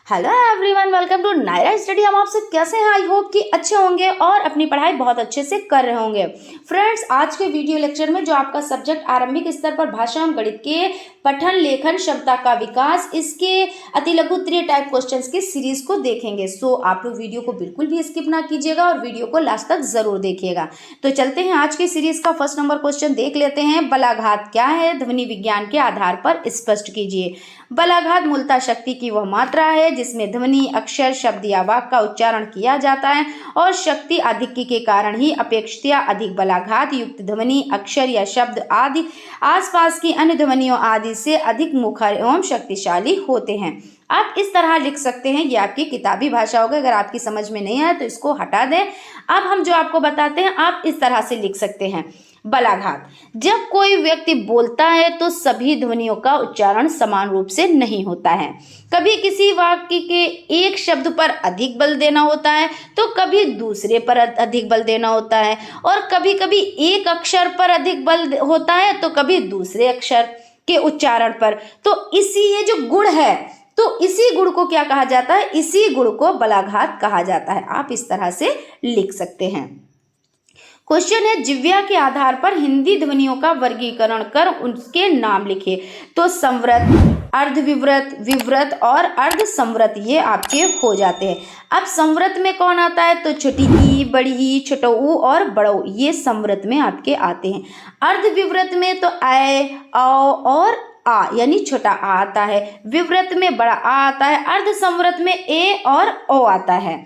Hello everyone, welcome to Nayra study. हम आपसे कैसे हैं? आई होप कि अच्छे होंगे और अपनी पढ़ाई बहुत अच्छे से कर रहे होंगे। फ्रेंड्स, आज के वीडियो लेक्चर में जो आपका सब्जेक्ट आरंभिक स्तर पर भाषा एवं गणित के पठन लेखन क्षमता का विकास, इसके अति लघु 3 टाइप क्वेश्चंस की सीरीज को देखेंगे। सो आप लोग वीडियो को बिल्कुल भी स्किप ना कीजिएगा और वीडियो को लास्ट तक जरूर देखिएगा। तो चलते हैं आज की सीरीज का फर्स्ट नंबर क्वेश्चन देख लेते हैं। बलाघात क्या है? ध्वनि विज्ञान के आधार पर स्पष्ट कीजिए। बलाघात मूलतः शक्ति की वह मात्रा है जिसमें ध्वनि, अक्षर, शब्द या वाक्य का उच्चारण किया जाता है और शक्ति आधिक्य के कारण ही अपेक्षितया अधिक बलाघात युक्त ध्वनि, अक्षर या शब्द आदि आसपास की अन्य ध्वनियों आदि से अधिक मुखर एवं शक्तिशाली होते हैं। आप इस तरह लिख सकते हैं, ये आपकी किताबी भाषा होगी। अगर आपकी समझ में नहीं आए तो इसको हटा दें। अब हम जो आपको बताते हैं आप इस तरह से लिख सकते हैं। बलाघात, जब कोई व्यक्ति बोलता है तो सभी ध्वनियों का उच्चारण समान रूप से नहीं होता है। कभी किसी वाक्य के एक शब्द पर अधिक बल देना होता है तो कभी दूसरे पर अधिक बल देना होता है, और कभी कभी एक अक्षर पर अधिक बल होता है तो कभी दूसरे अक्षर के उच्चारण पर। तो इसी ये जो गुण है, तो इसी गुण को क्या कहा जाता है? इसी गुण को बलाघात कहा जाता है। आप इस तरह से लिख सकते हैं। क्वेश्चन है, जिह्वा के आधार पर हिंदी ध्वनियों का वर्गीकरण कर उनके नाम लिखिए। तो संवृत, अर्धविवृत, विवृत और अर्ध संवृत ये आपके हो जाते हैं। अब संवृत में कौन आता है? तो छोटी ई, बड़ी ई, छोटा ऊ और बड़ा ऊ, ये संवृत में आपके आते हैं। अर्धविवृत में तो ऐ, औ और आ यानी छोटा आ आता है। विवृत में बड़ा आ आता है। अर्ध संवृत में ए और ओ आता है।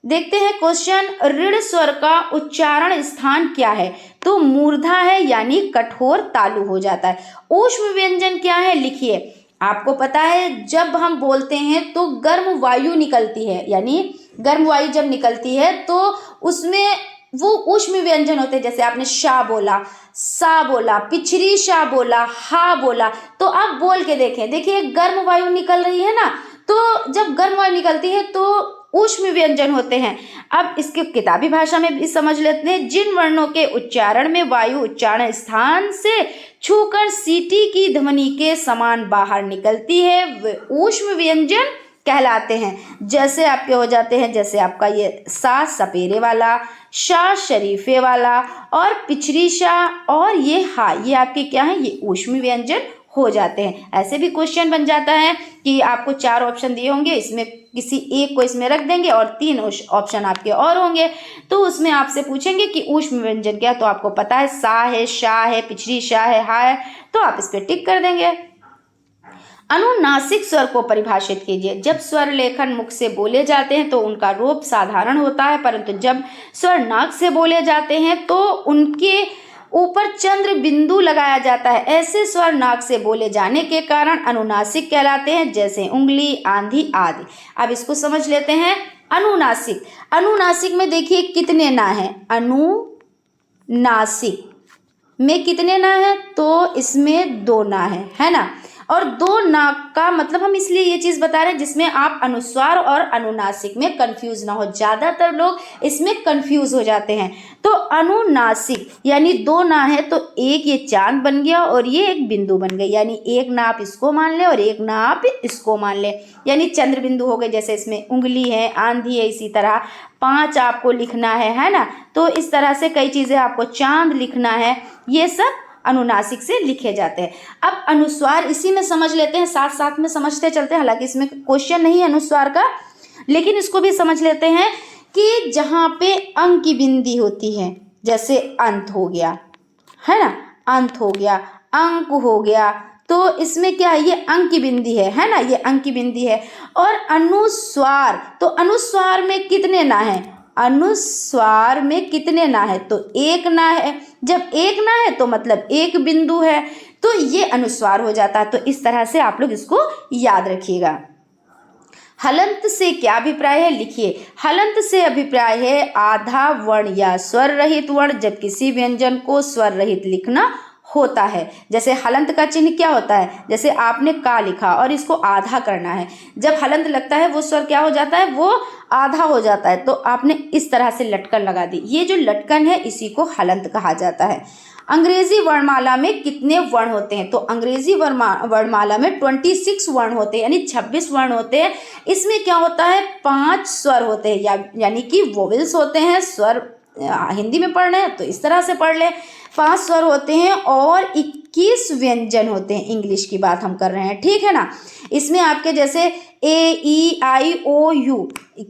देखते हैं क्वेश्चन, ऋण स्वर का उच्चारण स्थान क्या है? तो मूर्धा है यानी कठोर तालु हो जाता है। ऊष्म व्यंजन क्या है? लिखिए। आपको पता है जब हम बोलते हैं तो गर्म वायु निकलती है, यानी गर्म वायु जब निकलती है तो उसमें वो ऊष्म व्यंजन होते हैं। जैसे आपने शा बोला, सा बोला, पिछरी शा बोला, हा बोला, तो आप बोल के देखें। देखिए गर्म वायु निकल रही है ना, तो जब गर्म वायु निकलती है तो ऊष्म व्यंजन होते हैं। अब इसके किताबी भाषा में भी समझ लेते हैं। जिन वर्णों के उच्चारण में वायु उच्चारण स्थान से छूकर सीटी की ध्वनि के समान बाहर निकलती है वे ऊष्म व्यंजन कहलाते हैं। जैसे आपके हो जाते हैं, जैसे आपका ये सा सपेरे वाला, शा शरीफे वाला और पिछरी शा, और ये हा, ये आपके क्या है? ये ऊष्म व्यंजन हो जाते हैं। ऐसे भी क्वेश्चन बन जाता है कि आपको 4 ऑप्शन दिए होंगे, इसमें किसी एक को इसमें रख देंगे और 3 ऑप्शन आपके और होंगे, तो उसमें आपसे पूछेंगे कि ऊष्म व्यंजन क्या? तो आपको पता है सा है, शा है, पिछरी शा है, हा है, तो आप इस पर टिक कर देंगे। अनुनासिक स्वर को परिभाषित कीजिए। जब स्वर लेखन मुख से बोले जाते हैं तो उनका रूप साधारण होता है, परंतु जब स्वर नाक से बोले जाते हैं तो उनके ऊपर चंद्र बिंदु लगाया जाता है। ऐसे स्वर नाक से बोले जाने के कारण अनुनासिक कहलाते हैं, जैसे उंगली, आंधी आदि। अब इसको समझ लेते हैं। अनुनासिक, अनुनासिक में देखिए कितने ना है? अनुनासिक में कितने ना है? तो इसमें 2 ना है ना। और 2 नाक का मतलब हम इसलिए ये चीज बता रहे हैं जिसमें आप अनुस्वार और अनुनासिक में कंफ्यूज ना हो। ज्यादातर लोग इसमें कंफ्यूज हो जाते हैं। तो अनुनासिक यानी 2 ना है तो एक ये चांद बन गया और ये एक बिंदु बन गई, यानी एक ना आप इसको मान ले और एक ना आप इसको मान ले, यानी चंद्र बिंदु हो गए। जैसे इसमें उंगली है, आंधी है, इसी तरह 5 आपको लिखना है ना। तो इस तरह से कई चीजें आपको, चांद लिखना है, ये सब अनुनासिक से लिखे जाते हैं। अब अनुस्वार इसी में समझ लेते हैं, साथ साथ में समझते चलते हैं। हालांकि इसमें क्वेश्चन नहीं है अनुस्वार का, लेकिन इसको भी समझ लेते हैं कि जहाँ पे अंक की बिंदी होती है, जैसे अंत हो गया है ना, अंत हो गया, अंक हो गया, तो इसमें क्या है? ये अंक की बिंदी है ना, ये अंक की बिंदी है। और अनुस्वार, तो अनुस्वार में कितने ना है? अनुस्वार में कितने ना है? तो एक ना है। जब एक ना है तो मतलब एक बिंदु है, तो ये अनुस्वार हो जाता है। तो इस तरह से आप लोग इसको याद रखिएगा। हलंत से क्या अभिप्राय है? लिखिए। हलंत से अभिप्राय है आधा वर्ण या स्वर रहित वर्ण जब किसी व्यंजन को स्वर रहित लिखना होता है। जैसे हलंत का चिन्ह क्या होता है? जैसे आपने का लिखा और इसको आधा करना है, जब हलंत लगता है वो स्वर क्या हो जाता है? वो आधा हो जाता है। तो आपने इस तरह से लटकन लगा दी, ये जो लटकन है इसी को हलंत कहा जाता है। अंग्रेजी वर्णमाला में कितने वर्ण होते हैं? तो अंग्रेजी वर्णमाला में 26 वर्ण होते हैं, यानी 26 वर्ण होते हैं। इसमें क्या होता है, 5 स्वर होते हैं, यानी कि वोवेल्स होते हैं। स्वर हिंदी में पढ़ रहे हैं तो इस तरह से पढ़ लें, 5 स्वर होते हैं और 21 व्यंजन होते हैं। इंग्लिश की बात हम कर रहे हैं, ठीक है ना। इसमें आपके जैसे ए ई आई ओ यू,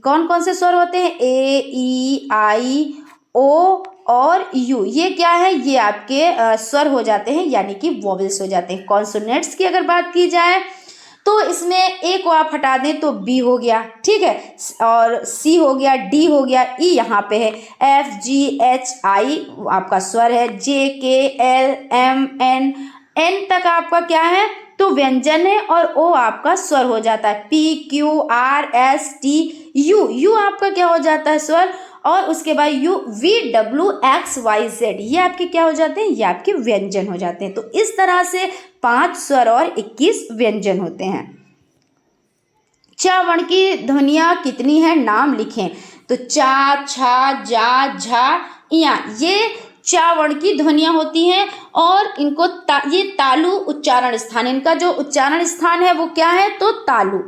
कौन कौन से स्वर होते हैं? ए ई आई ओ और यू, ये क्या है, ये आपके स्वर हो जाते हैं, यानी कि वोवेल्स हो जाते हैं। कॉन्सोनेंट्स की अगर बात की जाए तो इसमें ए को आप हटा दें तो बी हो गया, ठीक है, और सी हो गया, डी हो गया, ई यहाँ पे है, एफ जी एच आई आपका स्वर है, जे के एल एम एन, एन तक आपका क्या है, तो व्यंजन है, और ओ आपका स्वर हो जाता है। P Q R S T U, U आपका क्या हो जाता है, स्वर, और उसके बाद U V W X Y Z, ये आपके क्या हो जाते हैं, ये आपके व्यंजन हो जाते हैं। तो इस तरह से 5 स्वर और 21 व्यंजन होते हैं। च वर्ण की ध्वनियाँ कितनी है, नाम लिखें। तो चा, छा, जा, झा, या, ये चा वर्ण की ध्वनियाँ होती हैं और इनको ये तालु उच्चारण स्थान, इनका जो उच्चारण स्थान है वो क्या है, तो तालु,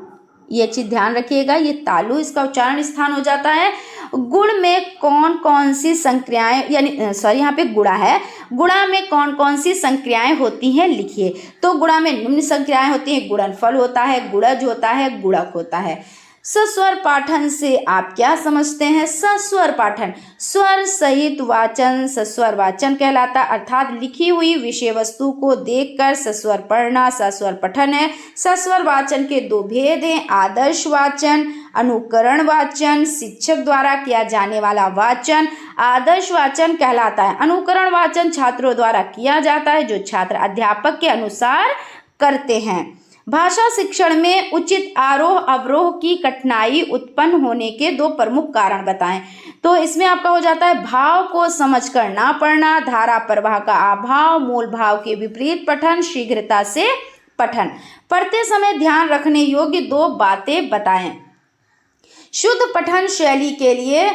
ये चीज ध्यान रखिएगा, ये तालु इसका उच्चारण स्थान हो जाता है। गुण में कौन कौन सी संक्रियाएं, यानी सॉरी यहाँ पे गुणा है, गुणा में कौन कौन सी संक्रियाएं होती हैं, लिखिए। तो गुणा में निम्न संक्रियाएं होती हैं, गुणनफल होता है, गुणज होता है, गुणक होता है। सस्वर पाठन से आप क्या समझते हैं? सस्वर पाठन स्वर सहित वाचन सस्वर वाचन कहलाता, अर्थात लिखी हुई विषय वस्तु को देखकर सस्वर पढ़ना सस्वर पठन है। सस्वर वाचन के 2 भेद हैं, आदर्श वाचन, अनुकरण वाचन, शिक्षक द्वारा किया जाने वाला वाचन आदर्श वाचन कहलाता है। अनुकरण वाचन छात्रों द्वारा किया जाता है, जो छात्र अध्यापक के अनुसार करते हैं। भाषा शिक्षण में उचित आरोह अवरोह की कठिनाई उत्पन्न होने के 2 प्रमुख कारण बताएं। तो इसमें आपका हो जाता है भाव को समझकर ना पढ़ना, धारा प्रवाह का अभाव, मूल भाव के विपरीत पठन, शीघ्रता से पठन। पढ़ते समय ध्यान रखने योग्य 2 बातें बताएं। शुद्ध पठन शैली के लिए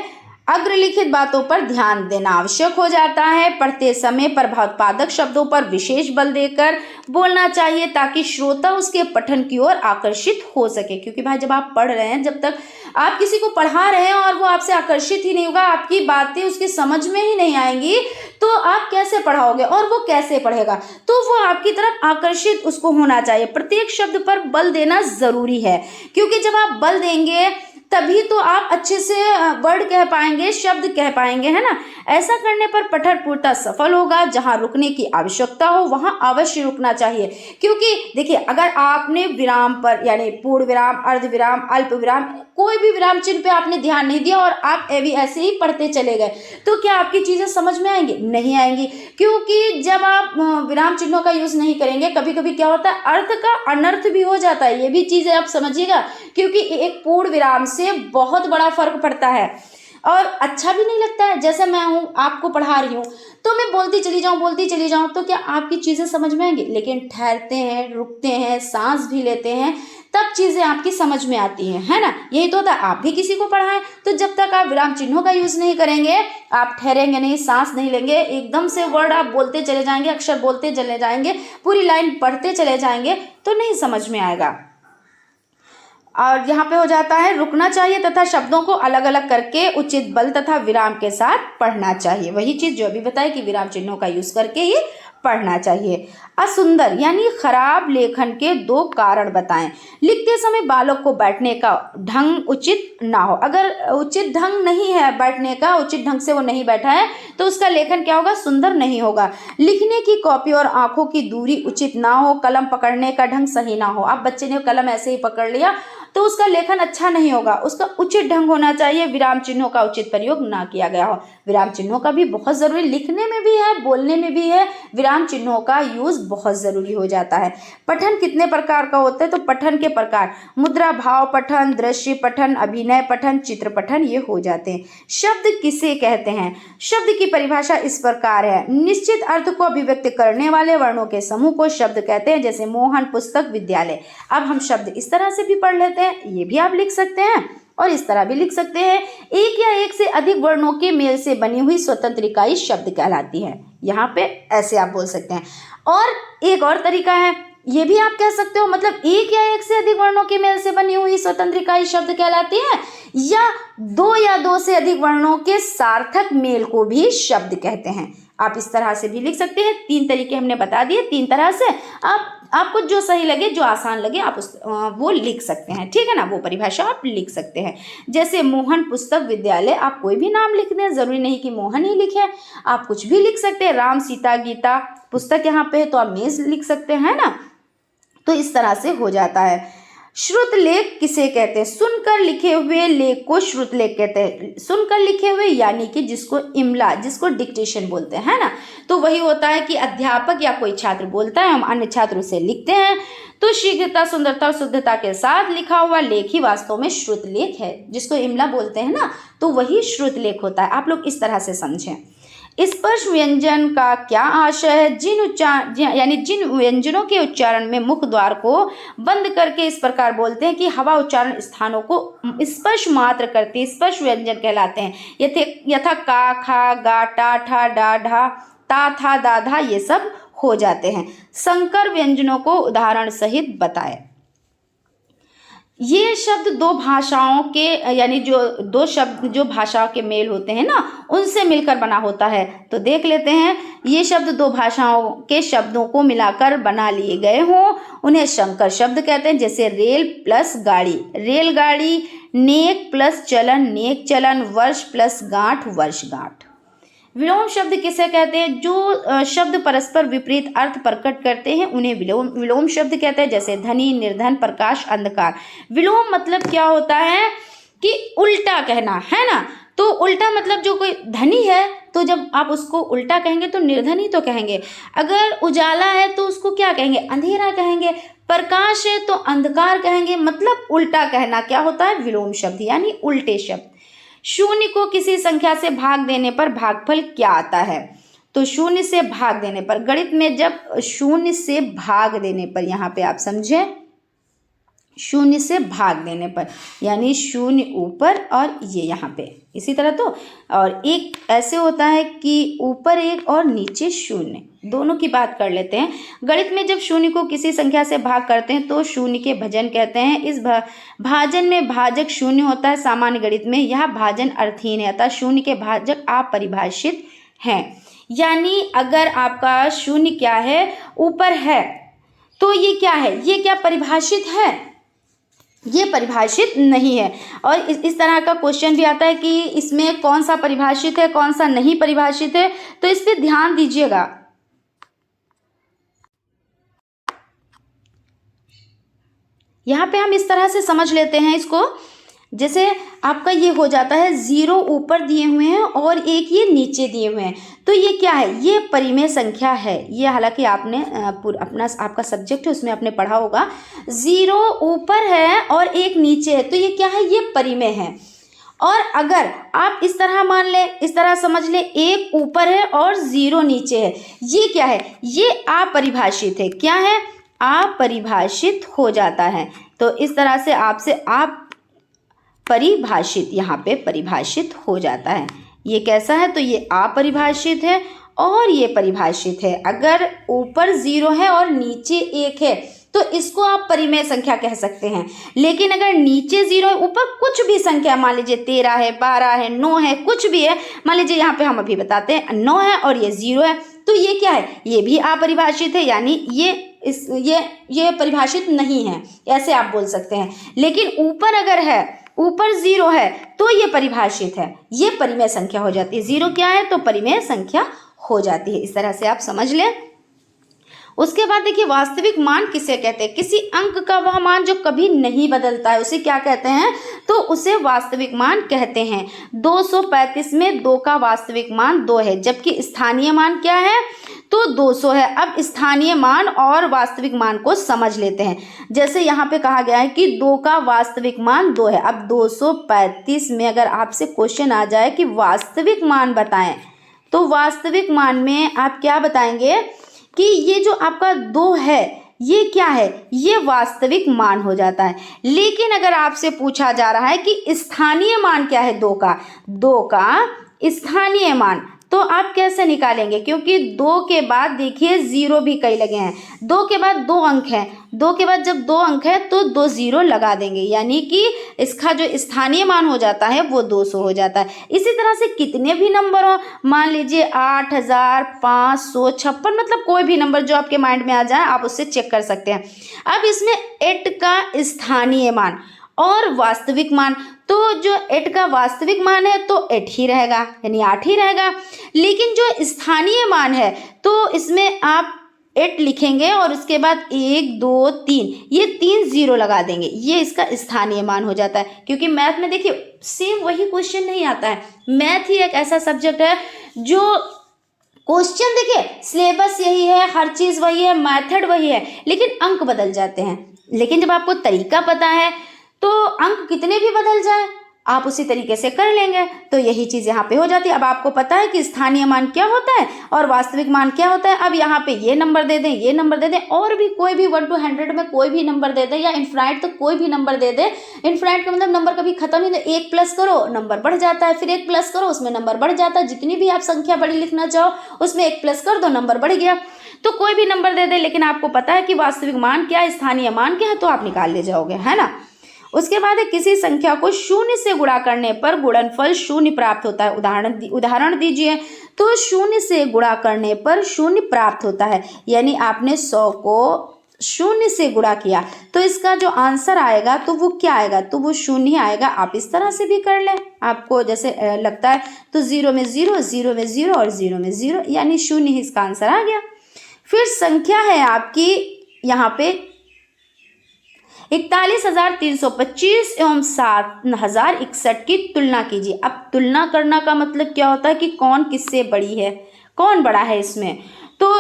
अग्रलिखित बातों पर ध्यान देना आवश्यक हो जाता है। पढ़ते समय प्रभावोत्पादक शब्दों पर विशेष बल देकर बोलना चाहिए ताकि श्रोता उसके पठन की ओर आकर्षित हो सके। क्योंकि भाई जब आप पढ़ रहे हैं, जब तक आप किसी को पढ़ा रहे हैं और वो आपसे आकर्षित ही नहीं होगा, आपकी बातें उसकी समझ में ही नहीं आएंगी, तो आप कैसे पढ़ाओगे और वो कैसे पढ़ेगा? तो वो आपकी तरफ आकर्षित उसको होना चाहिए। प्रत्येक शब्द पर बल देना जरूरी है, क्योंकि जब आप बल देंगे तभी तो आप अच्छे से वर्ड कह पाएंगे, शब्द कह पाएंगे, है ना। ऐसा करने पर पठन पूर्णतः सफल होगा। जहां रुकने की आवश्यकता हो वहां अवश्य रुकना चाहिए, क्योंकि देखिए अगर आपने विराम पर, यानी पूर्ण विराम, अर्ध विराम, अल्प विराम, कोई भी विराम चिन्ह पे आपने ध्यान नहीं दिया और आप ऐसे ही पढ़ते चले गए, तो क्या आपकी चीजें समझ में आएंगी? नहीं आएंगी। क्योंकि जब आप विराम चिन्हों का यूज नहीं करेंगे, कभी कभी क्या होता है, अर्थ का अनर्थ भी हो जाता है। ये भी चीजें आप समझिएगा, क्योंकि एक पूर्ण विराम से बहुत बड़ा फर्क पड़ता है और अच्छा भी नहीं लगता है। जैसे मैं हूं, आपको पढ़ा रही हूं, तो मैं बोलती चली जाऊं, तो क्या आपकी चीजें समझ में आएंगी? लेकिन ठहरते हैं, रुकते हैं, सांस भी लेते हैं, तब चीजें आपकी समझ में आती हैं, है ना। यही तो होता है, आप भी किसी को पढ़ाएं तो जब तक आप विराम चिन्हों का यूज नहीं करेंगे, आप ठहरेंगे नहीं, सांस नहीं लेंगे, एकदम से वर्ड आप बोलते चले जाएंगे, अक्षर बोलते चले जाएंगे, पूरी लाइन पढ़ते चले जाएंगे, तो नहीं समझ में आएगा। और यहाँ पे हो जाता है रुकना चाहिए तथा शब्दों को अलग अलग करके उचित बल तथा विराम के साथ पढ़ना चाहिए। वही चीज जो अभी बताई कि विराम चिन्हों का यूज करके ही पढ़ना चाहिए। असुंदर यानी खराब लेखन के 2 कारण बताएं। लिखते समय बालक को बैठने का ढंग उचित ना हो। अगर उचित ढंग नहीं है बैठने का, उचित ढंग से वो नहीं बैठा है, तो उसका लेखन क्या होगा? सुंदर नहीं होगा। लिखने की कॉपी और आंखों की दूरी उचित ना हो। कलम पकड़ने का ढंग सही ना हो। आप बच्चे ने कलम ऐसे ही पकड़ लिया तो उसका लेखन अच्छा नहीं होगा। उसका उचित ढंग होना चाहिए। विराम चिन्हों का उचित प्रयोग ना किया गया हो। विराम चिन्हों का भी बहुत जरूरी, लिखने में भी है, बोलने में भी है, विराम चिन्हों का यूज बहुत जरूरी हो जाता है। पठन कितने प्रकार का होता है? तो पठन के प्रकार मुद्रा भाव पठन, दृश्य पठन, अभिनय पठन, चित्र पठन, ये हो जाते हैं। शब्द किसे कहते हैं? शब्द की परिभाषा इस प्रकार है, निश्चित अर्थ को अभिव्यक्त करने वाले वर्णों के समूह को शब्द कहते हैं। जैसे मोहन, पुस्तक, विद्यालय। अब हम शब्द इस तरह से भी पढ़ लेते हैं, ये भी आप लिख सकते हैं। और इस तरह भी लिख सकते हैं, एक या एक से अधिक वर्णों के मेल से बनी हुई स्वतंत्र इकाई शब्द कहलाती है। यहाँ पे ऐसे आप बोल सकते हैं। और एक और तरीका है, ये भी आप कह सकते हो, मतलब एक या एक से अधिक वर्णों के मेल से बनी हुई स्वतंत्र इकाई शब्द कहलाती है, या दो से अधिक वर्णों के सार्थक मेल को भी शब्द कहते हैं। आप इस तरह से भी लिख सकते हैं। 3 तरीके हमने बता दिए, 3 तरह से आपको जो सही लगे, जो आसान लगे, आप वो लिख सकते हैं, ठीक है ना, वो परिभाषा आप लिख सकते हैं। जैसे मोहन पुस्तक विद्यालय, आप कोई भी नाम लिख दें, जरूरी नहीं कि मोहन ही लिखे, आप कुछ भी लिख सकते हैं। राम सीता गीता पुस्तक यहाँ पे है तो आप मेज लिख सकते हैं ना। तो इस तरह से हो जाता है। श्रुत लेख किसे कहते हैं? सुनकर लिखे हुए लेख को श्रुत लेख कहते हैं। सुनकर लिखे हुए यानी कि जिसको इमला, जिसको डिक्टेशन बोलते हैं, है ना। तो वही होता है कि अध्यापक या कोई छात्र बोलता है, हम अन्य छात्र उसे लिखते हैं। तो शीघ्रता, सुंदरता और शुद्धता के साथ लिखा हुआ लेख ही वास्तव में श्रुत लेख है, जिसको इमला बोलते हैं ना, तो वही श्रुत लेख होता है। आप लोग इस तरह से समझें। स्पर्श व्यंजन का क्या आशय है? जिन व्यंजनों के उच्चारण में मुख द्वार को बंद करके इस प्रकार बोलते हैं कि हवा उच्चारण स्थानों को स्पर्श मात्र करती, स्पर्श व्यंजन कहलाते हैं। यथा का, खा, गा, टा, ठा, डा, ढा, ता, था, दा, धा, ये सब हो जाते हैं। संकर व्यंजनों को उदाहरण सहित बताएं। ये शब्द दो भाषाओं के, यानी जो 2 शब्द जो भाषाओं के मेल होते हैं ना, उनसे मिलकर बना होता है। तो देख लेते हैं, ये शब्द 2 भाषाओं के शब्दों को मिलाकर बना लिए गए हों, उन्हें संकर शब्द कहते हैं। जैसे रेल प्लस गाड़ी, रेलगाड़ी, नेक प्लस चलन, नेक चलन, वर्ष प्लस गांठ, वर्षगांठ। विलोम शब्द किसे कहते हैं? जो शब्द परस्पर विपरीत अर्थ प्रकट करते हैं उन्हें विलोम शब्द कहते हैं। जैसे धनी, निर्धन, प्रकाश, अंधकार। विलोम मतलब क्या होता है कि उल्टा कहना, है ना। तो उल्टा मतलब जो कोई धनी है तो जब आप उसको उल्टा कहेंगे तो निर्धन ही तो कहेंगे। अगर उजाला है तो उसको क्या कहेंगे? अंधेरा कहेंगे। प्रकाश है तो अंधकार कहेंगे। मतलब उल्टा कहना क्या होता है? विलोम शब्द, यानी उल्टे शब्द। शून्य को किसी संख्या से भाग देने पर भागफल क्या आता है? तो शून्य से भाग देने पर, गणित में जब शून्य से भाग देने पर, यहाँ पे आप समझें, शून्य से भाग देने पर, यानी शून्य ऊपर और ये यहाँ पे इसी तरह। तो और एक ऐसे होता है कि ऊपर 1 और नीचे 0, दोनों की बात कर लेते हैं। गणित में जब शून्य को किसी संख्या से भाग करते हैं तो शून्य के भजन कहते हैं। इस भाजन में भाजक शून्य होता है। सामान्य गणित में यह भाजन अर्थहीन है, अतः शून्य के भाजक अपरिभाषित हैं। यानी अगर आपका शून्य क्या है? ऊपर है, तो ये क्या है? ये क्या परिभाषित है? ये परिभाषित नहीं है। और इस तरह का क्वेश्चन भी आता है कि इसमें कौन सा परिभाषित है, कौन सा नहीं परिभाषित है, तो इस पे ध्यान दीजिएगा। यहाँ पे हम इस तरह से समझ लेते हैं इसको, जैसे आपका ये हो जाता है 0 ऊपर दिए हुए हैं और 1 ये नीचे दिए हुए हैं, तो ये क्या है? ये परिमेय संख्या है। ये हालांकि आपने आपका सब्जेक्ट है उसमें आपने पढ़ा होगा। 0 ऊपर है और 1 नीचे है, तो ये क्या है? ये परिमेय है। और अगर आप इस तरह मान लें, इस तरह समझ लें, 1 ऊपर है और 0 नीचे है, ये क्या है? ये अपरिभाषित है। क्या है? अपरिभाषित हो जाता है। तो इस तरह से आपसे आप परिभाषित, यहाँ पे परिभाषित हो जाता है। ये कैसा है? तो ये अपरिभाषित है और ये परिभाषित है। अगर ऊपर 0 है और नीचे 1 है तो इसको आप परिमेय संख्या कह सकते हैं। लेकिन अगर नीचे 0 है, ऊपर कुछ भी संख्या, मान लीजिए 13 है, 12 है, 9 है, कुछ भी है, मान लीजिए यहाँ पे हम अभी बताते हैं 9 है और ये 0 है, तो ये क्या है? ये भी अपरिभाषित है, यानी ये परिभाषित नहीं है, ऐसे आप बोल सकते हैं। लेकिन ऊपर अगर है, ऊपर 0 है, तो ये परिभाषित है, ये परिमेय संख्या हो जाती है। 0 क्या है? तो परिमेय संख्या हो जाती है। इस तरह से आप समझ लें। उसके बाद देखिए, वास्तविक मान किसे कहते हैं? किसी अंक का वह मान जो कभी नहीं बदलता है, उसे क्या कहते हैं? तो उसे वास्तविक मान कहते हैं। 235 में 2 का वास्तविक मान 2 है, जबकि स्थानीय मान क्या है? तो 200 है। अब स्थानीय मान और वास्तविक मान को समझ लेते हैं। जैसे यहाँ पे कहा गया है कि 2 का वास्तविक मान 2 है। अब 235 में अगर आपसे क्वेश्चन आ जाए कि वास्तविक मान बताएं, तो वास्तविक मान में आप क्या बताएंगे कि ये जो आपका 2 है, ये क्या है, ये वास्तविक मान हो जाता है। लेकिन अगर आपसे पूछा जा रहा है कि स्थानीय मान क्या है, दो का स्थानीय मान, तो आप कैसे निकालेंगे, क्योंकि 2 के बाद देखिए 0 भी कई लगे हैं, 2 के बाद 2 अंक हैं, 2 के बाद जब 2 अंक है तो 2 0 लगा देंगे, यानी कि इसका जो स्थानीय मान हो जाता है वो 200 हो जाता है। इसी तरह से कितने भी नंबर हो, मान लीजिए 8556, मतलब कोई भी नंबर जो आपके माइंड में आ जाए आप उससे चेक कर सकते हैं। अब इसमें 8 का स्थानीय मान और वास्तविक मान, तो जो 8 का वास्तविक मान है तो 8 ही रहेगा, यानी 8 ही रहेगा। लेकिन जो स्थानीय मान है तो इसमें आप 8 लिखेंगे और उसके बाद 1 2 3, ये 3 0 लगा देंगे, ये इसका स्थानीय मान हो जाता है। क्योंकि मैथ में देखिए सेम वही क्वेश्चन नहीं आता है, मैथ ही एक ऐसा सब्जेक्ट है जो क्वेश्चन देखिए सिलेबस यही है, हर चीज़ वही है, मेथड वही है, लेकिन अंक बदल जाते हैं। लेकिन जब आपको तरीका पता है तो अंक कितने भी बदल जाए आप उसी तरीके से कर लेंगे। तो यही चीज़ यहाँ पे हो जाती है। अब आपको पता है कि स्थानीय मान क्या होता है और वास्तविक मान क्या होता है। अब यहाँ पे ये नंबर दे दें, ये नंबर दे दें, और भी कोई भी 1 to 100 में कोई भी नंबर दे दें, या इनफाइनाइट तो कोई भी नंबर दे दें। इनफाइनाइट का मतलब नंबर कभी खत्म नहीं, 1 प्लस करो नंबर बढ़ जाता है, फिर 1 प्लस करो उसमें नंबर बढ़ जाता है, जितनी भी आप संख्या बड़ी लिखना चाहो उसमें 1 प्लस कर दो नंबर बढ़ गया। तो कोई भी नंबर दे दे, लेकिन आपको पता है कि वास्तविक मान क्या है, स्थानीय मान क्या है, तो आप निकाल ले जाओगे, है ना। उसके बाद किसी संख्या को 0 से गुणा करने पर गुणनफल 0 प्राप्त होता है। उदाहरण दीजिए, तो 0 से गुणा करने पर 0 प्राप्त होता है, यानी आपने 100 को 0 से गुणा किया तो इसका जो आंसर आएगा तो वो क्या आएगा, तो वो 0 आएगा। आप इस तरह से भी कर लें, आपको जैसे लगता है तो 0 में 0, 0 में 0 और 0 में 0, यानी 0 ही इसका आंसर आ गया। फिर संख्या है आपकी यहाँ पे 41,325 एवं 7,061 की तुलना कीजिए। अब तुलना करना का मतलब क्या होता है कि कौन किससे बड़ी है, कौन बड़ा है इसमें, तो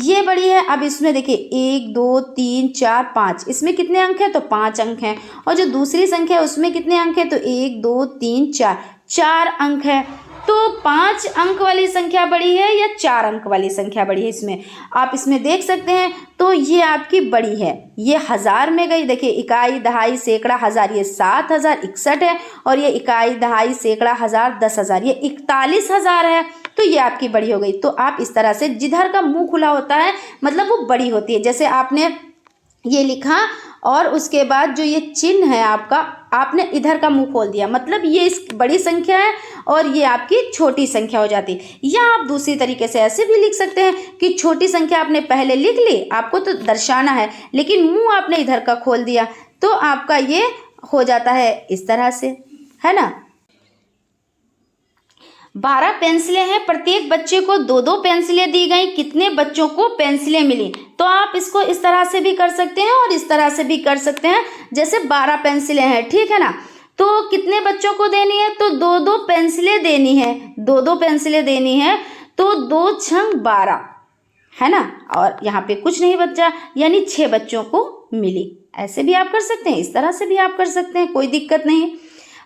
ये बड़ी है। अब इसमें देखिए 1 2 3 4 5, इसमें कितने अंक हैं, तो 5 अंक हैं, और जो दूसरी संख्या है उसमें कितने अंक हैं, तो 1 2 3 4 अंक है। तो 5 अंक वाली संख्या बड़ी है या 4 अंक वाली संख्या बड़ी है, इसमें आप इसमें देख सकते हैं। तो ये आपकी बड़ी है, ये हजार में गई, देखिए इकाई दहाई सैकड़ा हजार, ये 7,061 है, और ये इकाई दहाई सैकड़ा हजार 10,000, ये 41,000 है, तो ये आपकी बड़ी हो गई। तो आप इस तरह से जिधर का मुंह खुला होता है मतलब वो बड़ी होती है। जैसे आपने ये लिखा और उसके बाद जो ये चिन्ह है आपका, आपने इधर का मुंह खोल दिया, मतलब ये इस बड़ी संख्या है और ये आपकी छोटी संख्या हो जाती है। या आप दूसरी तरीके से ऐसे भी लिख सकते हैं कि छोटी संख्या आपने पहले लिख ली, आपको तो दर्शाना है, लेकिन मुंह आपने इधर का खोल दिया, तो आपका ये हो जाता है इस तरह से, है ना। 12 पेंसिलें हैं, प्रत्येक बच्चे को 2-2 पेंसिलें दी गई, कितने बच्चों को पेंसिलें मिली, तो आप इसको इस तरह से भी कर सकते हैं और इस तरह से भी कर सकते हैं। जैसे 12 पेंसिलें हैं, ठीक है ना, तो कितने बच्चों को देनी है, तो 2-2 पेंसिलें देनी है, 2-2 पेंसिलें देनी है, तो 2 छंग 12, है ना, और यहाँ पे कुछ नहीं बचा, यानी 6 बच्चों को मिली। ऐसे भी आप कर सकते हैं, इस तरह से भी आप कर सकते हैं, कोई दिक्कत नहीं।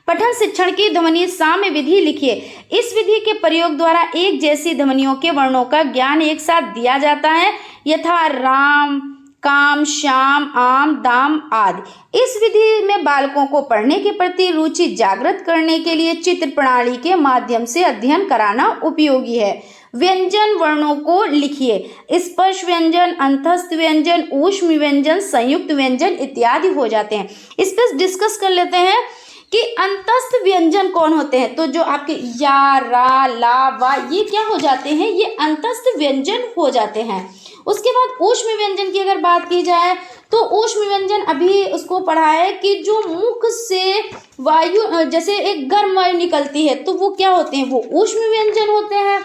पठन शिक्षण की ध्वनि साम्य विधि लिखिए। इस विधि के प्रयोग द्वारा एक जैसी ध्वनियों के वर्णों का ज्ञान एक साथ दिया जाता है, यथा राम, काम, श्याम, आम, दाम आदि। इस विधि में बालकों को पढ़ने के प्रति रुचि जागृत करने के लिए चित्र प्रणाली के माध्यम से अध्ययन कराना उपयोगी है। व्यंजन वर्णों को लिखिए। स्पर्श व्यंजन, अंतस्थ व्यंजन, ऊष्म व्यंजन, संयुक्त व्यंजन इत्यादि हो जाते हैं। इस पर डिस्कस कर लेते हैं कि अंतस्थ व्यंजन कौन होते हैं। तो जो आपके या, रा, ला, वा, ये क्या हो जाते हैं, ये अंतस्थ व्यंजन हो जाते हैं। उसके बाद ऊष्म व्यंजन की अगर बात की जाए तो ऊष्म व्यंजन अभी उसको पढ़ा है कि जो मुख से वायु, जैसे एक गर्म वायु निकलती है, तो वो क्या होते हैं, वो ऊष्म व्यंजन होते हैं।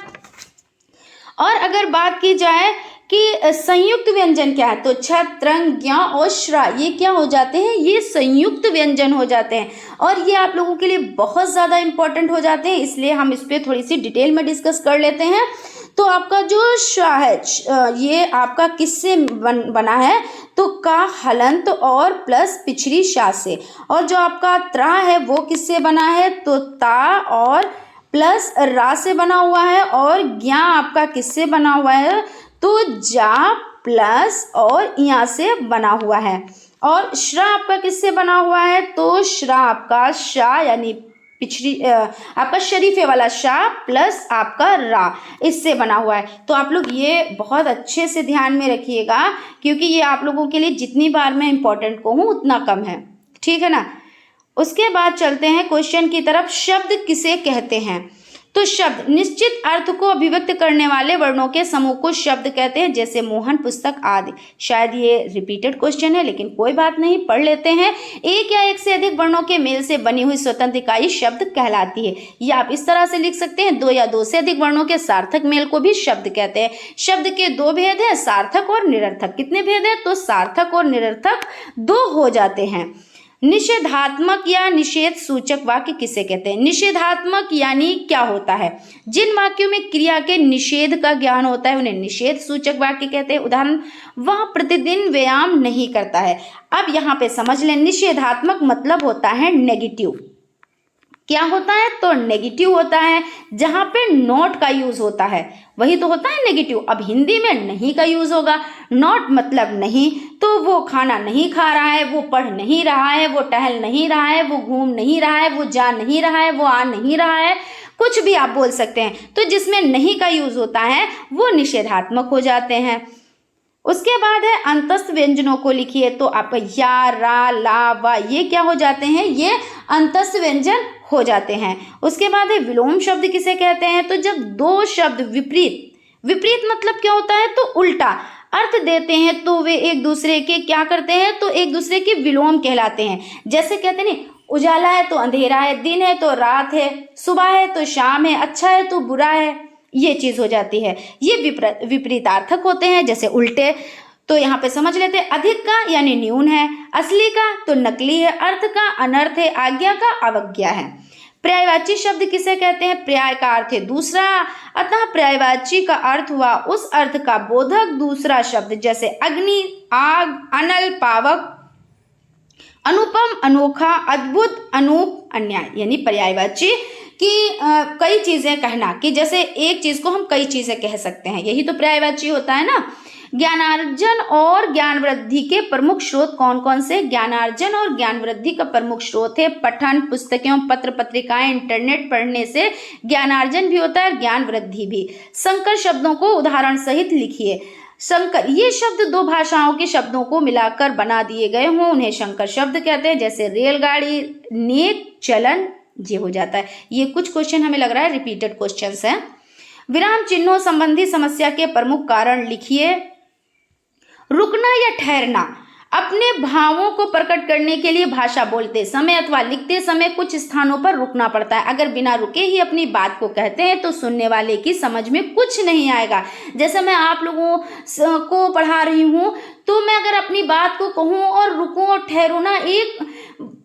और अगर बात की जाए कि संयुक्त व्यंजन क्या है, तो छ, त्रंग, ज्ञ और श्रा, ये क्या हो जाते हैं, ये संयुक्त व्यंजन हो जाते हैं, और ये आप लोगों के लिए बहुत ज़्यादा इंपॉर्टेंट हो जाते हैं, इसलिए हम इस पर थोड़ी सी डिटेल में डिस्कस कर लेते हैं। तो आपका जो श है, ये आपका किससे बना है, तो का, हलंत और प्लस पिछड़ी शा से, और जो आपका त्रा है वो किससे बना है, तो ता और प्लस रा से बना हुआ है, और ज्ञा आपका किससे बना हुआ है, तो जा प्लस और यहाँ से बना हुआ है, और श्रा आपका किससे बना हुआ है, तो श्रा आपका शा यानी पिछड़ी आपका शरीफे वाला शा प्लस आपका रा, इससे बना हुआ है। तो आप लोग ये बहुत अच्छे से ध्यान में रखिएगा, क्योंकि ये आप लोगों के लिए जितनी बार मैं इम्पोर्टेंट कहूँ उतना कम है, ठीक है ना। उसके बाद चलते हैं क्वेश्चन की तरफ। शब्द किसे कहते हैं, तो शब्द निश्चित अर्थ को अभिव्यक्त करने वाले वर्णों के समूह को शब्द कहते हैं, जैसे मोहन, पुस्तक आदि। शायद ये रिपीटेड क्वेश्चन है, लेकिन कोई बात नहीं, पढ़ लेते हैं। एक या एक से अधिक वर्णों के मेल से बनी हुई स्वतंत्र इकाई शब्द कहलाती है। या आप इस तरह से लिख सकते हैं, 2 या 2 से अधिक वर्णों के सार्थक मेल को भी शब्द कहते हैं। शब्द के 2 भेद हैं, सार्थक और निरर्थक। कितने भेद हैं, तो सार्थक और निरर्थक 2 हो जाते हैं। निषेधात्मक या निषेध सूचक वाक्य किसे कहते हैं। निषेधात्मक यानी क्या होता है, जिन वाक्यों में क्रिया के निषेध का ज्ञान होता है उन्हें निषेध सूचक वाक्य कहते हैं। उदाहरण, वह प्रतिदिन व्यायाम नहीं करता है। अब यहाँ पे समझ लें, निषेधात्मक मतलब होता है नेगेटिव। क्या होता है, तो नेगेटिव होता है, जहां पे नॉट का यूज होता है वही तो होता है नेगेटिव। अब हिंदी में नहीं का यूज होगा, नॉट मतलब नहीं, तो वो खाना नहीं खा रहा है, वो पढ़ नहीं रहा है, वो टहल नहीं रहा है, वो घूम नहीं रहा है, वो जा नहीं रहा है, वो आ नहीं रहा है, कुछ भी आप बोल सकते हैं। तो जिसमें नहीं का यूज होता है वो निषेधात्मक हो जाते हैं। उसके बाद है अंतस्थ व्यंजनों को लिखिए, तो आपका या, रा, ला, वा, ये क्या हो जाते हैं, ये अंतस्थ व्यंजन हो जाते हैं। उसके बाद है विलोम शब्द किसे कहते हैं, तो जब 2 शब्द विपरीत मतलब क्या होता है, तो उल्टा अर्थ देते हैं, तो वे एक दूसरे के क्या करते हैं, तो एक दूसरे के विलोम कहलाते हैं। जैसे कहते हैं उजाला है तो अंधेरा है, दिन है तो रात है, सुबह है तो शाम है, अच्छा है तो बुरा है, ये चीज हो जाती है। ये विपरीतार्थक होते हैं, जैसे उल्टे। तो यहाँ पे समझ लेते हैं, अधिक का यानी न्यून है, असली का तो नकली है, अर्थ का अनर्थ है, आज्ञा का अवज्ञा है। पर्यायवाची शब्द किसे कहते हैं, पर्याय का अर्थ है दूसरा, अतः पर्यायवाची का अर्थ हुआ उस अर्थ का बोधक दूसरा शब्द, जैसे अग्नि, आग, अनल, पावक, अनुपम, अनोखा, अद्भुत, अनूप, अन्याय। यानी पर्यायवाची कि कई चीजें कहना, कि जैसे एक चीज को हम कई चीजें कह सकते हैं, यही तो पर्यायवाची होता है ना। ज्ञानार्जन और ज्ञान वृद्धि के प्रमुख स्रोत कौन कौन से। ज्ञानार्जन और ज्ञान वृद्धि का प्रमुख स्रोत है पठन, पुस्तकों, पत्र पत्रिकाएं, इंटरनेट पढ़ने से ज्ञानार्जन भी होता है और ज्ञान वृद्धि भी। संकर शब्दों को उदाहरण सहित लिखिए। संकर, ये शब्द 2 भाषाओं के शब्दों को मिलाकर बना दिए गए हों उन्हें संकर शब्द कहते हैं, जैसे रेलगाड़ी, नेक, चलन, ये हो जाता है। ये कुछ क्वेश्चन हमें लग रहा है रिपीटेड क्वेश्चंस हैं। विराम चिन्हों संबंधी समस्या के प्रमुख कारण लिखिए। रुकना या ठहरना, अपने भावों को प्रकट करने के लिए भाषा बोलते समय अथवा लिखते समय कुछ स्थानों पर रुकना पड़ता है। अगर बिना रुके ही अपनी बात को कहते हैं तो सुनने वाले की समझ में कुछ नहीं आएगा। जैसे मैं आप लोगों को पढ़ा रही हूँ, तो मैं अगर अपनी बात को कहूँ और रुकूं और ठहरूं ना,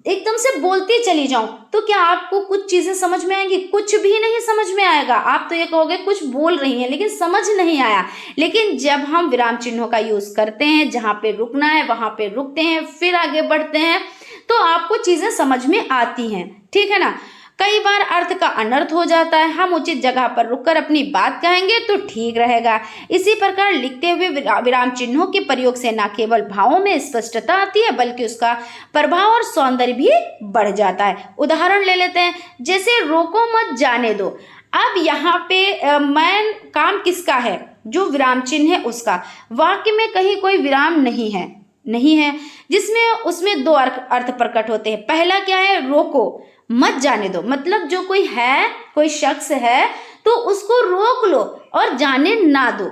एकदम से बोलती चली जाऊं, तो क्या आपको कुछ चीजें समझ में आएंगी? कुछ भी नहीं समझ में आएगा। आप तो ये कहोगे कुछ बोल रही हैं लेकिन समझ नहीं आया। लेकिन जब हम विराम चिन्हों का यूज करते हैं, जहां पे रुकना है वहां पे रुकते हैं, फिर आगे बढ़ते हैं, तो आपको चीजें समझ में आती हैं, ठीक है ना। कई बार अर्थ का अनर्थ हो जाता है, हम उचित जगह पर रुककर अपनी बात कहेंगे तो ठीक रहेगा। इसी प्रकार लिखते हुए विराम चिन्हों के प्रयोग से न केवल भावों में स्पष्टता आती है बल्कि उसका प्रभाव और सौंदर्य भी बढ़ जाता है। उदाहरण ले लेते हैं, जैसे रोको मत जाने दो। अब यहाँ पे मैन काम किसका है, जो विराम चिन्ह है उसका। वाक्य में कहीं कोई विराम नहीं है जिसमें उसमें 2 अर्थ प्रकट होते हैं। पहला क्या है, रोको मत जाने दो, मतलब जो कोई है, कोई शख्स है तो उसको रोक लो और जाने ना दो।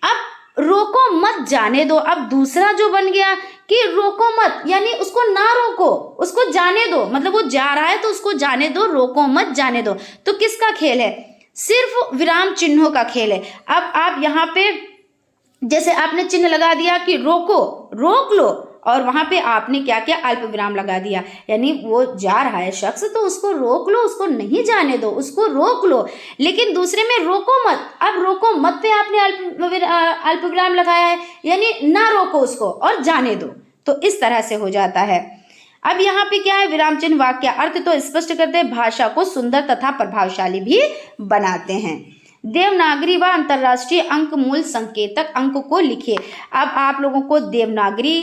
अब रोको मत जाने दो, अब दूसरा जो बन गया कि रोको मत, यानी उसको ना रोको, उसको जाने दो, मतलब वो जा रहा है तो उसको जाने दो, रोको मत जाने दो। तो किसका खेल है, सिर्फ विराम चिन्हों का खेल है। अब आप यहाँ पे जैसे आपने चिन्ह लगा दिया कि रोको, रोक लो, और वहां पे आपने क्या किया, अल्प विराम लगा दिया, यानी वो जा रहा है शख्स तो उसको रोक लो, उसको नहीं जाने दो, उसको रोक लो। लेकिन दूसरे में रोको मत, अब रोको मत पे आपने अल्प विराम लगाया है, यानी ना रोको उसको और जाने दो। तो इस तरह से हो जाता है। अब यहाँ पे क्या है, विराम चिन्ह वाक्य अर्थ तो स्पष्ट करते हैं, भाषा को सुंदर तथा प्रभावशाली भी बनाते हैं। देवनागरी व अंतर्राष्ट्रीय अंक मूल संकेतक अंक को लिखिए। अब आप लोगों को देवनागरी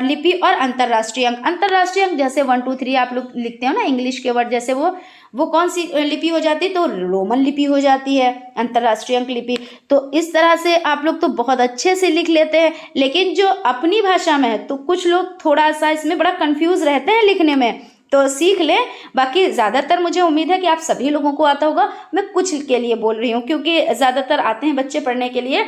लिपि और अंतर्राष्ट्रीय अंक जैसे 1 2 3 आप लोग लिखते हो ना इंग्लिश के वर्ड, जैसे वो कौन सी लिपि हो जाती है, तो रोमन लिपि हो जाती है अंतर्राष्ट्रीय अंक लिपि। तो इस तरह से आप लोग तो बहुत अच्छे से लिख लेते हैं, लेकिन जो अपनी भाषा में है तो कुछ लोग थोड़ा सा इसमें बड़ा कंफ्यूज रहते हैं लिखने में, तो सीख लें। बाकी ज़्यादातर मुझे उम्मीद है कि आप सभी लोगों को आता होगा, मैं कुछ के लिए बोल रही हूँ क्योंकि ज़्यादातर आते हैं बच्चे पढ़ने के लिए,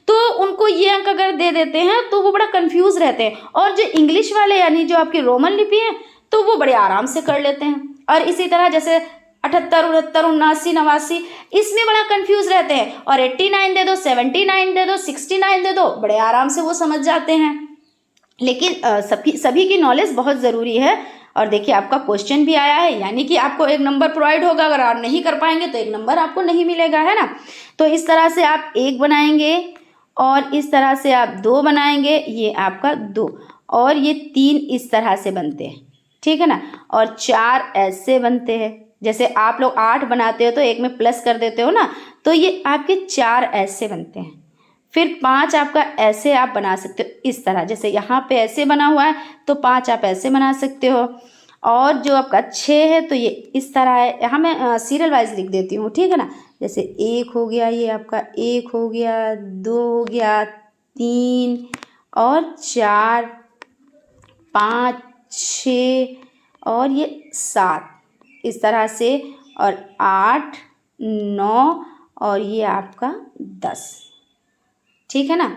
तो उनको ये अंक अगर दे देते हैं तो वो बड़ा कंफ्यूज रहते हैं। और जो इंग्लिश वाले यानी जो आपकी रोमन लिपि है तो वो बड़े आराम से कर लेते हैं। और इसी तरह जैसे 78 69 79 89 इसमें बड़ा कंफ्यूज रहते हैं, और 89 दे दो, 79 दे दो, 69 दे दो, बड़े आराम से वो समझ जाते हैं। लेकिन सभी की नॉलेज बहुत ज़रूरी है। और देखिए आपका क्वेश्चन भी आया है, यानी कि आपको 1 नंबर प्रोवाइड होगा, अगर आप नहीं कर पाएंगे तो 1 नंबर आपको नहीं मिलेगा, है ना। तो इस तरह से आप 1 बनाएंगे, और इस तरह से आप 2 बनाएंगे, ये आपका 2, और ये 3 इस तरह से बनते हैं, ठीक है ना। और 4 ऐसे बनते हैं, जैसे आप लोग 8 बनाते हो तो 1 में प्लस कर देते हो ना, तो ये आपके 4 ऐसे बनते हैं। फिर 5 आपका ऐसे आप बना सकते हो इस तरह, जैसे यहाँ पे ऐसे बना हुआ है तो 5 आप ऐसे बना सकते हो। और जो आपका 6 है तो ये इस तरह है, यहाँ मैं सीरियल वाइज लिख देती हूँ, ठीक है ना। जैसे 1 हो गया, ये आपका 1 हो गया, 2 हो गया, 3 और 4 5 6 और ये 7 इस तरह से, और 8 9 और ये आपका 10, ठीक है ना।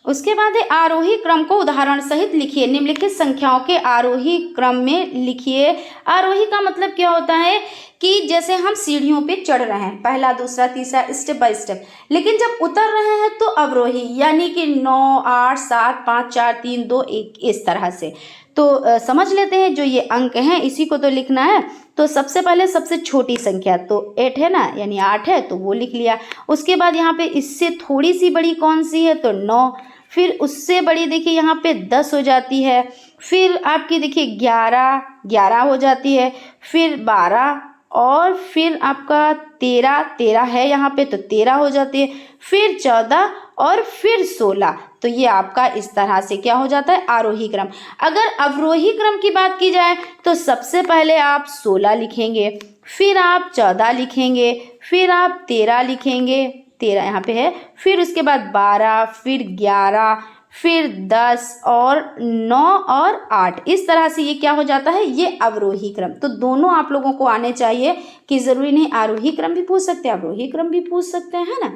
उसके बाद है आरोही क्रम को उदाहरण सहित लिखिए। निम्नलिखित संख्याओं के आरोही क्रम में लिखिए। आरोही का मतलब क्या होता है कि जैसे हम सीढ़ियों पे चढ़ रहे हैं, पहला दूसरा तीसरा स्टेप बाय स्टेप, लेकिन जब उतर रहे हैं तो अवरोही, यानी कि 9 8 7 5 4 3 2 1 इस तरह से। तो समझ लेते हैं जो ये अंक हैं इसी को तो लिखना है। तो सबसे पहले सबसे छोटी संख्या तो 8 है ना, यानी 8 है तो वो लिख लिया। उसके बाद यहाँ पे इससे थोड़ी सी बड़ी कौन सी है तो 9, फिर उससे बड़ी देखिए यहाँ पे 10 हो जाती है, फिर आपकी देखिए 11 हो जाती है, फिर 12 और फिर आपका 13 है यहाँ पे तो 13 हो जाती है, फिर 14 और फिर 16। तो ये आपका इस तरह से क्या हो जाता है आरोही क्रम। अगर अवरोही क्रम की बात की जाए तो सबसे पहले आप 16 लिखेंगे, फिर आप 14 लिखेंगे, फिर आप 13 लिखेंगे, 13 यहाँ पे है, फिर उसके बाद 12, फिर 11, फिर 10 और 9 और 8 इस तरह से ये क्या हो जाता है, ये अवरोही क्रम। तो दोनों आप लोगों को आने चाहिए, कि जरूरी नहीं आरोही क्रम भी पूछ सकते हैं अवरोही क्रम भी पूछ सकते हैं, है ना।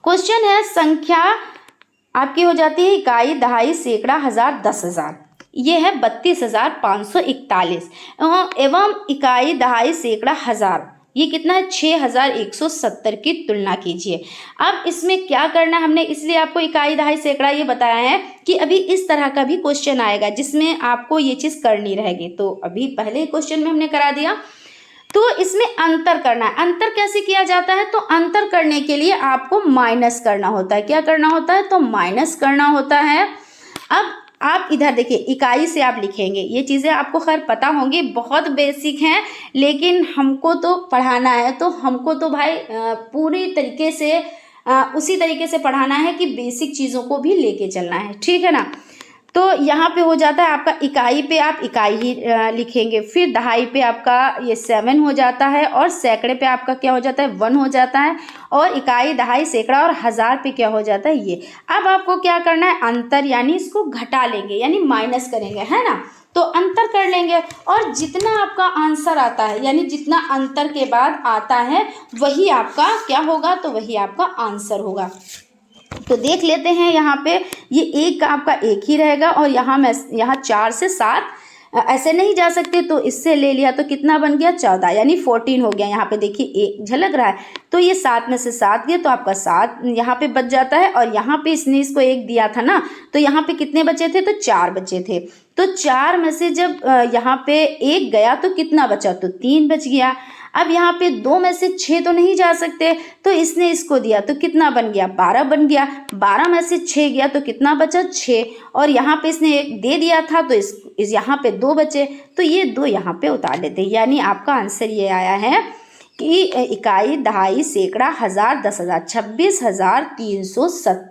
क्वेश्चन है संख्या आपकी हो जाती है इकाई, दहाई, सैकड़ा, हजार, 10,000। ये है 32,541 एवं इकाई, दहाई, सैकड़ा, हजार ये कितना है 6,170 की तुलना कीजिए। अब इसमें क्या करना है हमने, इसलिए आपको इकाई, दहाई, सैकड़ा ये बताया है कि अभी इस तरह का भी क्वेश्चन आएगा जिसमें आपको ये चीज़ करनी रहेगी। तो अभी पहले क्वेश्चन में हमने करा दिया, तो इसमें अंतर करना है। अंतर कैसे किया जाता है, तो अंतर करने के लिए आपको माइनस करना होता है। क्या करना होता है, तो माइनस करना होता है। अब आप इधर देखिए इकाई से आप लिखेंगे, ये चीज़ें आपको खैर पता होंगी, बहुत बेसिक हैं, लेकिन हमको तो पढ़ाना है, तो हमको तो भाई पूरी तरीके से उसी तरीके से पढ़ाना है कि बेसिक चीज़ों को भी लेके चलना है, ठीक है ना। तो यहाँ पे हो जाता है आपका इकाई पे आप इकाई ही लिखेंगे, फिर दहाई पे आपका ये 7 हो जाता है, और सैकड़े पे आपका क्या हो जाता है 1 हो जाता है, और इकाई, दहाई, सैकड़ा और हजार पे क्या हो जाता है ये। अब आपको क्या करना है, अंतर यानी इसको घटा लेंगे, यानी माइनस करेंगे, है ना। तो अंतर कर लेंगे, और जितना आपका आंसर आता है यानी जितना अंतर के बाद आता है वही आपका क्या होगा, तो वही आपका आंसर होगा। तो देख लेते हैं यहाँ पे ये एक का आपका एक ही रहेगा, और यहाँ 4 से 7 ऐसे नहीं जा सकते, तो इससे ले लिया तो कितना बन गया 14 यानी 14 हो गया। यहाँ पे देखिए एक झलक रहा है, तो ये 7 में से 7 गया तो आपका 7 यहाँ पे बच जाता है, और यहाँ पे इसने इसको 1 दिया था ना, तो यहाँ पे कितने बचे थे, तो 4 बचे थे। तो 4 में से जब यहाँ पे 1 गया तो कितना बचा, तो 3 बच गया। अब यहाँ पे 2 में से 6 तो नहीं जा सकते, तो इसने इसको दिया तो कितना बन गया 12 बन गया। 12 में से 6 गया तो कितना बचा 6, और यहाँ पे इसने 1 दे दिया था तो इस यहाँ पे 2 बचे, तो ये 2 यहाँ पे उतार लेते हैं। यानी आपका आंसर ये आया है की इकाई, दहाई, सैकड़ा, हजार, 10,000, 26,307।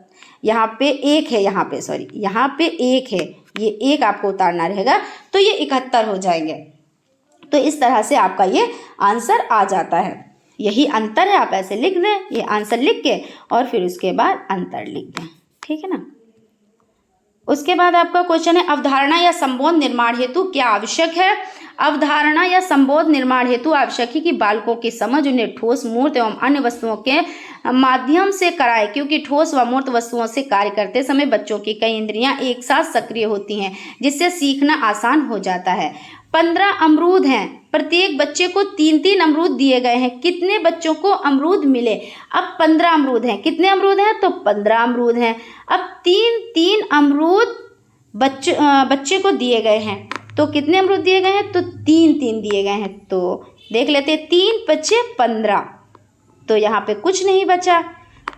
यहाँ पे एक है, यहाँ पे सॉरी, यहाँ पे एक है, ये एक आपको उतारना रहेगा, तो ये 71 हो जाएंगे। तो इस तरह से आपका ये आंसर आ जाता है। यही अंतर है, आप ऐसे लिख दें, ये आंसर लिख के और फिर उसके बाद अंतर लिख दें, ठीक है ना। उसके बाद आपका क्वेश्चन है, अवधारणा या संबोध निर्माण हेतु क्या आवश्यक है। अवधारणा या संबोध निर्माण हेतु आवश्यक है कि बालकों की समझ उन्हें ठोस, मूर्त एवं अन्य वस्तुओं के माध्यम से कराए, क्योंकि ठोस व मूर्त वस्तुओं से कार्य करते समय बच्चों की कई इंद्रियां एक साथ सक्रिय होती हैं, जिससे सीखना आसान हो जाता है। 15 अमरूद हैं, प्रत्येक बच्चे को 3-3 अमरूद दिए गए हैं, कितने बच्चों को अमरूद मिले। अब 15 अमरूद हैं, कितने अमरूद हैं, तो 15 अमरूद हैं। अब 3-3 अमरूद बच्चे को दिए गए हैं, तो कितने अमरूद दिए गए हैं, तो 3-3 दिए गए हैं। तो देख लेते हैं, 3 बच्चे 15, तो यहाँ पे कुछ नहीं बचा,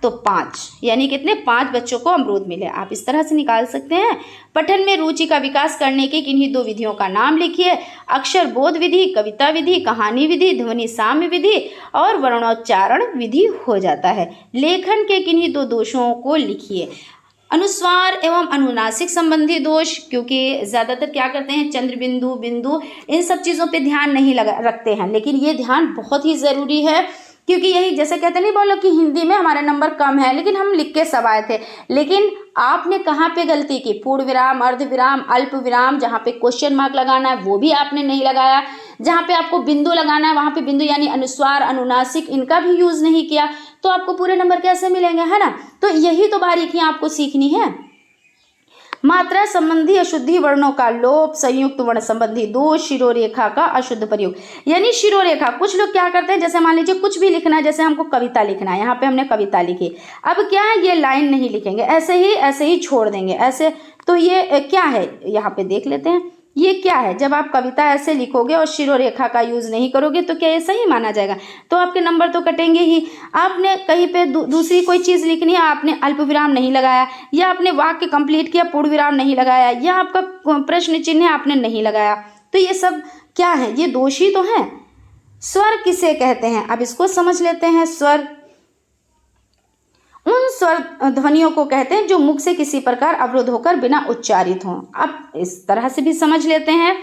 तो 5, यानी कितने, 5 बच्चों को अमरूद मिले। आप इस तरह से निकाल सकते हैं। पठन में रुचि का विकास करने की किन्हीं 2 विधियों का नाम लिखिए। अक्षर बोध विधि, कविता विधि, कहानी विधि, ध्वनि साम्य विधि और वर्णोच्चारण विधि हो जाता है। लेखन के किन्हीं 2 दोषों को लिखिए। अनुस्वार एवं अनुनासिक संबंधी दोष, क्योंकि ज़्यादातर क्या करते हैं, चंद्र बिंदु, बिंदु, इन सब चीज़ों पे ध्यान नहीं रखते हैं, लेकिन ये ध्यान बहुत ही ज़रूरी है, क्योंकि यही जैसे कहते नहीं, बोलो कि हिंदी में हमारे नंबर कम है, लेकिन हम लिख के सब आए थे, लेकिन आपने कहाँ पे गलती की, पूर्ण विराम, अर्ध विराम, अल्प विराम, जहाँ पे क्वेश्चन मार्क लगाना है वो भी आपने नहीं लगाया, जहाँ पे आपको बिंदु लगाना है वहाँ पे बिंदु यानी अनुस्वार, अनुनासिक, इनका भी यूज़ नहीं किया, तो आपको पूरे नंबर कैसे मिलेंगे, है ना। तो यही तो बारीकियाँ आपको सीखनी है। मात्रा संबंधी अशुद्धि, वर्णों का लोप, संयुक्त वर्ण संबंधी दोष, शिरोरेखा का अशुद्ध प्रयोग, यानी शिरोरेखा। कुछ लोग क्या करते हैं, जैसे मान लीजिए कुछ भी लिखना है, जैसे हमको कविता लिखना है, यहाँ पे हमने कविता लिखी, अब क्या है, ये लाइन नहीं लिखेंगे, ऐसे ही छोड़ देंगे ऐसे, तो ये क्या है, यहाँ पे देख लेते हैं, ये क्या है। जब आप कविता ऐसे लिखोगे और शिरोरेखा का यूज़ नहीं करोगे तो क्या ये सही माना जाएगा, तो आपके नंबर तो कटेंगे ही। आपने कहीं पे दूसरी कोई चीज़ लिखनी है, आपने अल्प विराम नहीं लगाया, या आपने वाक्य कंप्लीट किया, पूर्ण विराम नहीं लगाया, या आपका प्रश्न चिन्ह आपने नहीं लगाया, तो ये सब क्या है, ये दोषी तो हैं। स्वर किसे कहते हैं, अब इसको समझ लेते हैं। स्वर उन स्वर ध्वनियों को कहते हैं जो मुख से किसी प्रकार अवरुद्ध होकर बिना उच्चारित हों। अब इस तरह से भी समझ लेते हैं।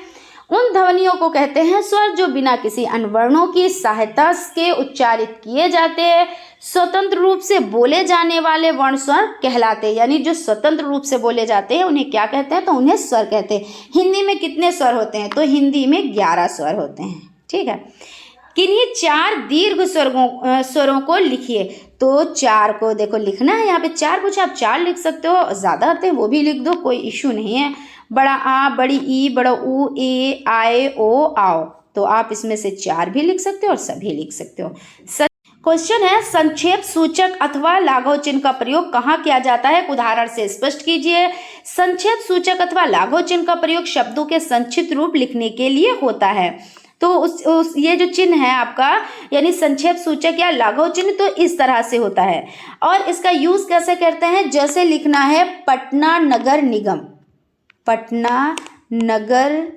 उन ध्वनियों को कहते हैं स्वर जो बिना किसी अनवर्णों की सहायता के उच्चारित किए जाते हैं। स्वतंत्र रूप से बोले जाने वाले वर्ण स्वर कहलाते हैं, यानी जो स्वतंत्र रूप से बोले जाते हैं उन्हें क्या कहते हैं, तो उन्हें स्वर कहते हैं। हिंदी में कितने स्वर होते हैं, तो हिंदी में 11 स्वर होते हैं, ठीक है। किन्हीं 4 दीर्घ स्वरों को लिखिए, तो 4 को देखो लिखना है, यहाँ पे 4 पूछा, आप 4 लिख सकते हो, ज़्यादा आते हैं वो भी लिख दो, कोई इशू नहीं है। बड़ा आ, बड़ी ई, बड़ा ऊ, ए, आए, ओ, आओ, तो आप इसमें से 4 भी लिख सकते हो और सभी लिख सकते हो। क्वेश्चन है, संक्षेप सूचक अथवा लाघव चिन्ह का प्रयोग कहाँ किया जाता है, उदाहरण से स्पष्ट कीजिए। संक्षेप सूचक अथवा लाघव चिन्ह का प्रयोग शब्दों के संक्षिप्त रूप लिखने के लिए होता है। तो ये जो चिन्ह है आपका, यानी संक्षेप सूचक या लाघव चिन्ह, तो इस तरह से होता है। और इसका यूज कैसे करते हैं, जैसे लिखना है पटना नगर निगम, पटना नगर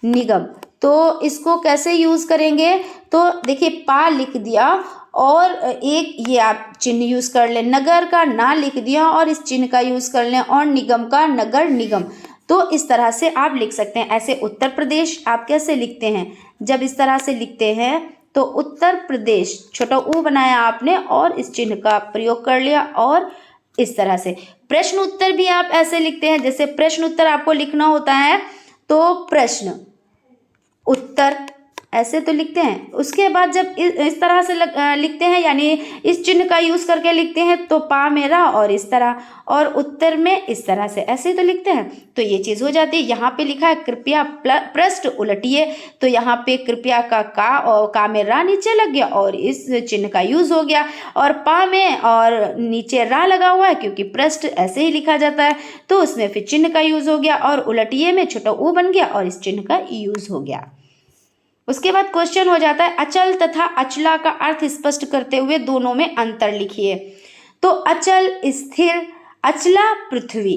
निगम, तो इसको कैसे यूज करेंगे, तो देखिए पा लिख दिया और एक ये आप चिन्ह यूज कर लें, नगर का ना लिख दिया और इस चिन्ह का यूज कर लें, और निगम का नगर निगम, तो इस तरह से आप लिख सकते हैं। ऐसे उत्तर प्रदेश आप कैसे लिखते हैं, जब इस तरह से लिखते हैं तो उत्तर प्रदेश, छोटा ऊ बनाया आपने और इस चिन्ह का प्रयोग कर लिया, और इस तरह से। प्रश्न उत्तर भी आप ऐसे लिखते हैं, जैसे प्रश्न उत्तर आपको लिखना होता है तो प्रश्न उत्तर ऐसे तो लिखते हैं। उसके बाद जब इस तरह से लिखते हैं, यानी इस चिन्ह का यूज करके लिखते हैं, तो पा मेरा और इस तरह, और उत्तर में इस तरह से ऐसे तो लिखते हैं, तो ये चीज़ हो जाती है। यहाँ पे लिखा है कृपया पृष्ठ उलटिए, तो यहाँ पे कृपया का और का में रा नीचे लग गया और इस चिन्ह का यूज हो गया, और पा में और नीचे रा लगा हुआ है क्योंकि पृष्ठ ऐसे ही लिखा जाता है, तो उसमें फिर चिन्ह का यूज हो गया, और उलटिए में छोटा ऊ बन गया और इस चिन्ह का यूज हो गया। उसके बाद क्वेश्चन हो जाता है, अचल तथा अचला का अर्थ स्पष्ट करते हुए दोनों में अंतर लिखिए। तो अचल स्थिर, अचला पृथ्वी।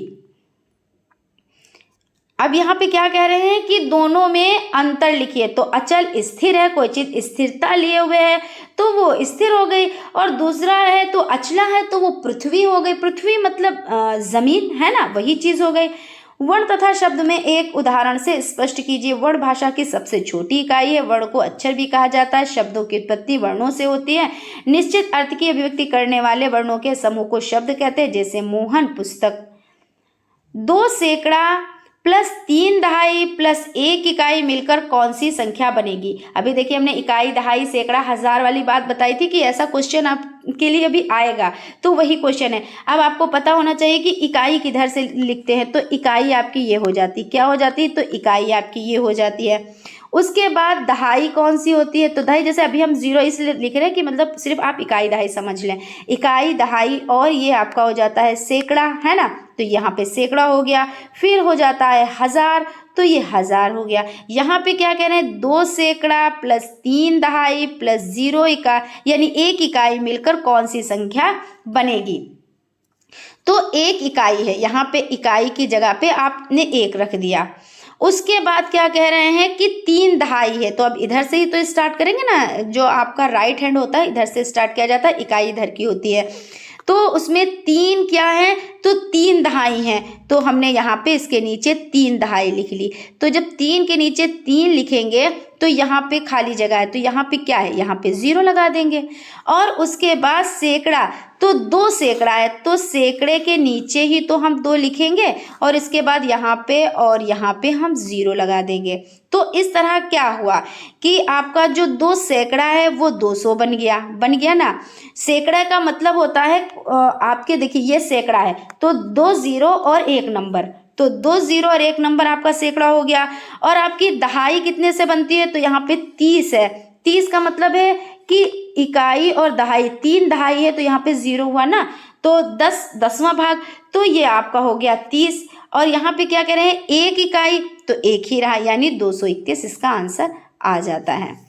अब यहाँ पे क्या कह रहे हैं कि दोनों में अंतर लिखिए। तो अचल स्थिर है, कोई चीज स्थिरता लिए हुए है तो वो स्थिर हो गई, और दूसरा है तो अचला है तो वो पृथ्वी हो गई। पृथ्वी मतलब जमीन है ना, वही चीज हो गई। वर्ण तथा शब्द में एक उदाहरण से स्पष्ट कीजिए। वर्ण भाषा की सबसे छोटी इकाई है। वर्ण को अक्षर भी कहा जाता है। शब्दों की उत्पत्ति वर्णों से होती है। निश्चित अर्थ की अभिव्यक्ति करने वाले वर्णों के समूह को शब्द कहते हैं। जैसे मोहन पुस्तक। 2 सैकड़ा प्लस 3 दहाई प्लस 1 इकाई मिलकर कौन सी संख्या बनेगी। अभी देखिए हमने इकाई, दहाई, सैकड़ा, हजार वाली बात बताई थी कि ऐसा क्वेश्चन आपके लिए अभी आएगा, तो वही क्वेश्चन है। अब आपको पता होना चाहिए कि इकाई किधर से लिखते हैं। तो इकाई आपकी ये हो जाती, क्या हो जाती, तो इकाई आपकी ये हो जाती है। उसके बाद दहाई कौन सी होती है, तो दहाई जैसे अभी हम 0 इसलिए लिख रहे हैं कि मतलब सिर्फ आप इकाई दहाई समझ लें। इकाई, दहाई, और ये आपका हो जाता है सैकड़ा, है ना, तो यहाँ पे सैकड़ा हो गया। फिर हो जाता है हजार, तो ये हजार हो गया। यहाँ पे क्या कह रहे हैं, 2 सैकड़ा प्लस 3 दहाई प्लस 0 इकाई यानी 1 इकाई मिलकर कौन सी संख्या बनेगी। तो 1 इकाई है, यहाँ पे इकाई की जगह पे आपने 1 रख दिया। उसके बाद क्या कह रहे हैं कि 3 दहाई है, तो अब इधर से ही तो स्टार्ट करेंगे ना, जो आपका राइट हैंड होता है इधर से स्टार्ट किया जाता है, इकाई इधर की होती है। तो उसमें 3 क्या है, तो 3 दहाई हैं, तो हमने यहाँ पे इसके नीचे 3 दहाई लिख ली। तो जब 3 के नीचे 3 लिखेंगे तो यहाँ पे खाली जगह है, तो यहाँ पे क्या है, यहाँ पे 0 लगा देंगे। और उसके बाद सैकड़ा, तो 2 सैकड़ा है, तो सैकड़े के नीचे ही तो हम 2 लिखेंगे, और इसके बाद यहाँ पे और यहाँ पे हम 0 लगा देंगे। तो इस तरह क्या हुआ कि आपका जो 2 सैकड़ा है वो 200 बन गया ना। सैकड़ा का मतलब होता है आपके, देखिए ये सैकड़ा है तो 2 0 और 1 नंबर, तो 2 0 और 1 नंबर आपका सैकड़ा हो गया। और आपकी दहाई कितने से बनती है, तो यहाँ पे 30 है। 30 का मतलब है कि इकाई और दहाई, 3 दहाई है तो यहाँ पे 0 हुआ ना, तो 10वां भाग, तो ये आपका हो गया 30। और यहाँ पे क्या कह रहे हैं, 1 इकाई, तो 1 ही रहा यानी 221 इसका आंसर आ जाता है।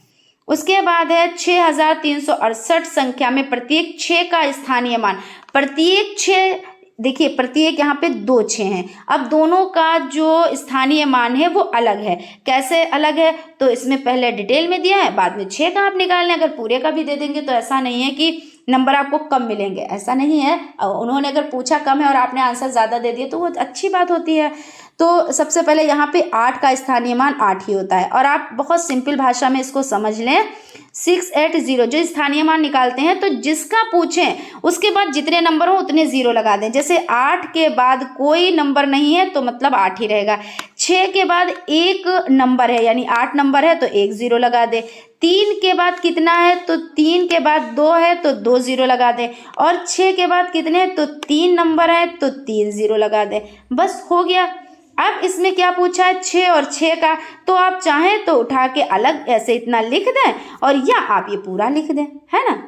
उसके बाद है 6368 संख्या में प्रत्येक 6 का स्थानीय मान। प्रत्येक 6, देखिए प्रत्येक यहाँ पे 2 6 हैं। अब दोनों का जो स्थानीय मान है वो अलग है। कैसे अलग है, तो इसमें पहले डिटेल में दिया है, बाद में 6 का आप निकालने। अगर पूरे का भी दे देंगे तो ऐसा नहीं है कि नंबर आपको कम मिलेंगे, ऐसा नहीं है। उन्होंने अगर पूछा कम है और आपने आंसर ज़्यादा दे दिया तो वो अच्छी बात होती है। तो सबसे पहले यहाँ पे 8 का स्थानीय मान 8 ही होता है, और आप बहुत सिंपल भाषा में इसको समझ लें। 680 जो स्थानीय मान निकालते हैं, तो जिसका पूछें उसके बाद जितने नंबर हो उतने 0 लगा दें। जैसे 8 के बाद कोई नंबर नहीं है तो मतलब 8 ही रहेगा। 6 के बाद 1 नंबर है यानी 8 नंबर है तो 1 0 लगा दे। 3 के बाद कितना है, तो 3 के बाद 2 है तो 2 0 लगा दें। और 6 के बाद कितने हैं, तो 3 नंबर है तो 3 0 लगा दें। बस हो गया। अब इसमें क्या पूछा है, 6 और 6 का, तो आप चाहें तो उठा के अलग ऐसे इतना लिख दें, और या आप ये पूरा लिख दें, है ना।